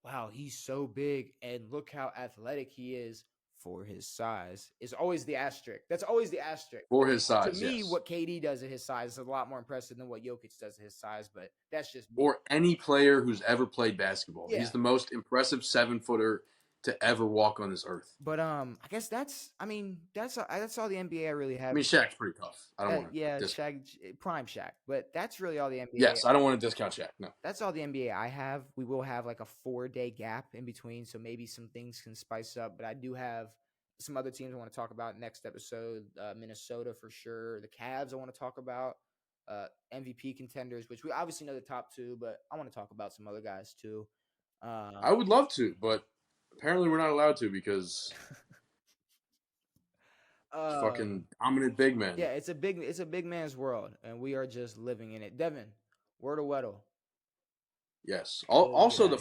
Speaker 2: wow, he's so big and look how athletic he is for his size. Is always the asterisk. That's always the asterisk.
Speaker 1: For his size,
Speaker 2: to me, what KD does at his size is a lot more impressive than what Jokic does at his size, but that's just me.
Speaker 1: Or any player who's ever played basketball. Yeah. He's the most impressive 7-footer to ever walk on this earth.
Speaker 2: But I guess that's all the NBA I really have.
Speaker 1: I mean, Shaq's pretty tough. I don't want to.
Speaker 2: Yeah, Shaq, prime Shaq. But that's really all the NBA.
Speaker 1: Yes, I don't want to discount Shaq. No,
Speaker 2: that's all the NBA I have. We will have like a 4-day gap in between, so maybe some things can spice up. But I do have some other teams I want to talk about next episode. Minnesota for sure. The Cavs I want to talk about. MVP contenders, which we obviously know the top 2, but I want to talk about some other guys too.
Speaker 1: I would love to, but apparently we're not allowed to because fucking dominant big man.
Speaker 2: Yeah, it's a big man's world, and we are just living in it. Devin, word of Weddle.
Speaker 1: Yes. Also the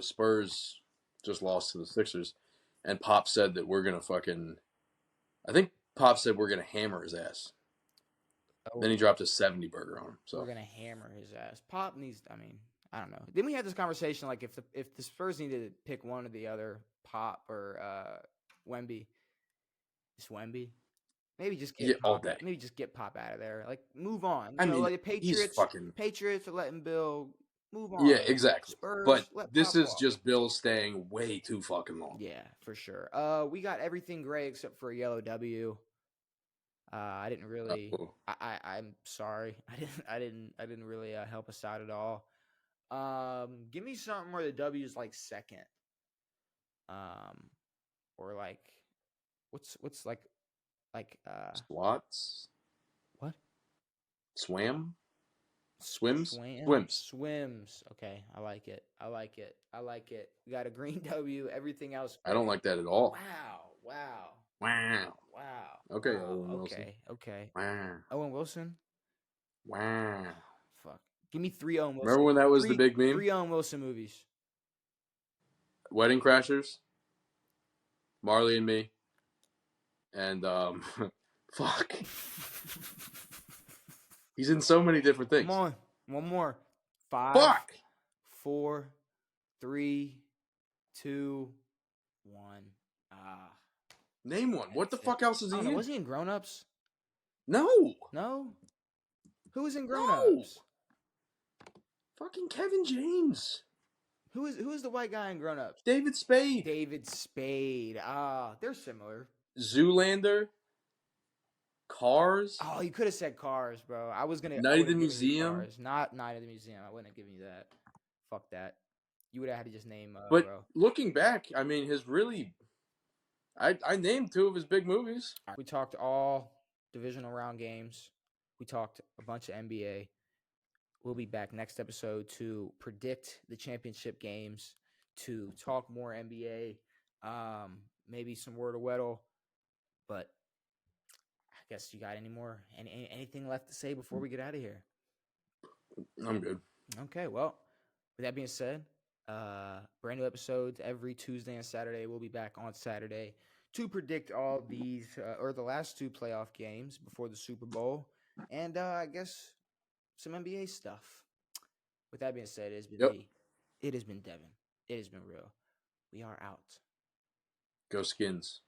Speaker 1: Spurs just lost to the Sixers, and Pop said that we're gonna fucking. I think Pop said we're gonna hammer his ass. Then he dropped a 70 burger on him. So
Speaker 2: we're gonna hammer his ass. Pop needs. I mean, I don't know. Then we had this conversation like if the Spurs needed to pick one or the other, Pop or Wemby. It's Wemby. Maybe just get Pop. Maybe just get Pop out of there. Like move on.
Speaker 1: I mean,
Speaker 2: like the Patriots are letting Bill move on.
Speaker 1: Yeah, exactly.
Speaker 2: Spurs,
Speaker 1: but this is just Bill staying way too fucking long.
Speaker 2: Yeah, for sure. We got everything gray except for a yellow W. I didn't really. I'm sorry. I didn't really help us out at all. Give me something where the W is like second. Or like, what's like
Speaker 1: Swats.
Speaker 2: What?
Speaker 1: Swims.
Speaker 2: Okay, I like it. We got a green W. Everything else.
Speaker 1: I don't like that at all.
Speaker 2: Wow.
Speaker 1: Okay, Owen Wilson.
Speaker 2: Okay.
Speaker 1: Wow.
Speaker 2: Owen Wilson.
Speaker 1: Wow.
Speaker 2: Fuck. Give me 3 Owen Wilson.
Speaker 1: Remember when that was the big meme?
Speaker 2: 3 Owen Wilson movies.
Speaker 1: Wedding Crashers, Marley and Me, and fuck. He's in so many different things.
Speaker 2: Come on. One more. 5,
Speaker 1: Fuck.
Speaker 2: 4, 3, 2, 1.
Speaker 1: Name one. What the fuck else is he in?
Speaker 2: Was he in Grown Ups?
Speaker 1: No.
Speaker 2: No? Who was in Grown Ups?
Speaker 1: Fucking Kevin James.
Speaker 2: Who is the white guy in Grown Ups?
Speaker 1: David Spade.
Speaker 2: David Spade. They're similar.
Speaker 1: Zoolander. Cars.
Speaker 2: Oh, you could have said Cars, bro. I was gonna.
Speaker 1: Night at the Museum.
Speaker 2: Not Night at the Museum. I wouldn't have given you that. Fuck that. You would have had to just name.
Speaker 1: But
Speaker 2: bro.
Speaker 1: Looking back, I mean, I named 2 of his big movies.
Speaker 2: Right. We talked all divisional round games. We talked a bunch of NBA. We'll be back next episode to predict the championship games, to talk more NBA, maybe some Word of Weddle. But I guess you got anything left to say before we get out of here?
Speaker 1: I'm good.
Speaker 2: Okay, well, with that being said, brand new episodes every Tuesday and Saturday. We'll be back on Saturday to predict all these or the last 2 playoff games before the Super Bowl, and I guess some NBA stuff. With that being said, it has been me. It has been Devin. It has been real. We are out.
Speaker 1: Go Skins.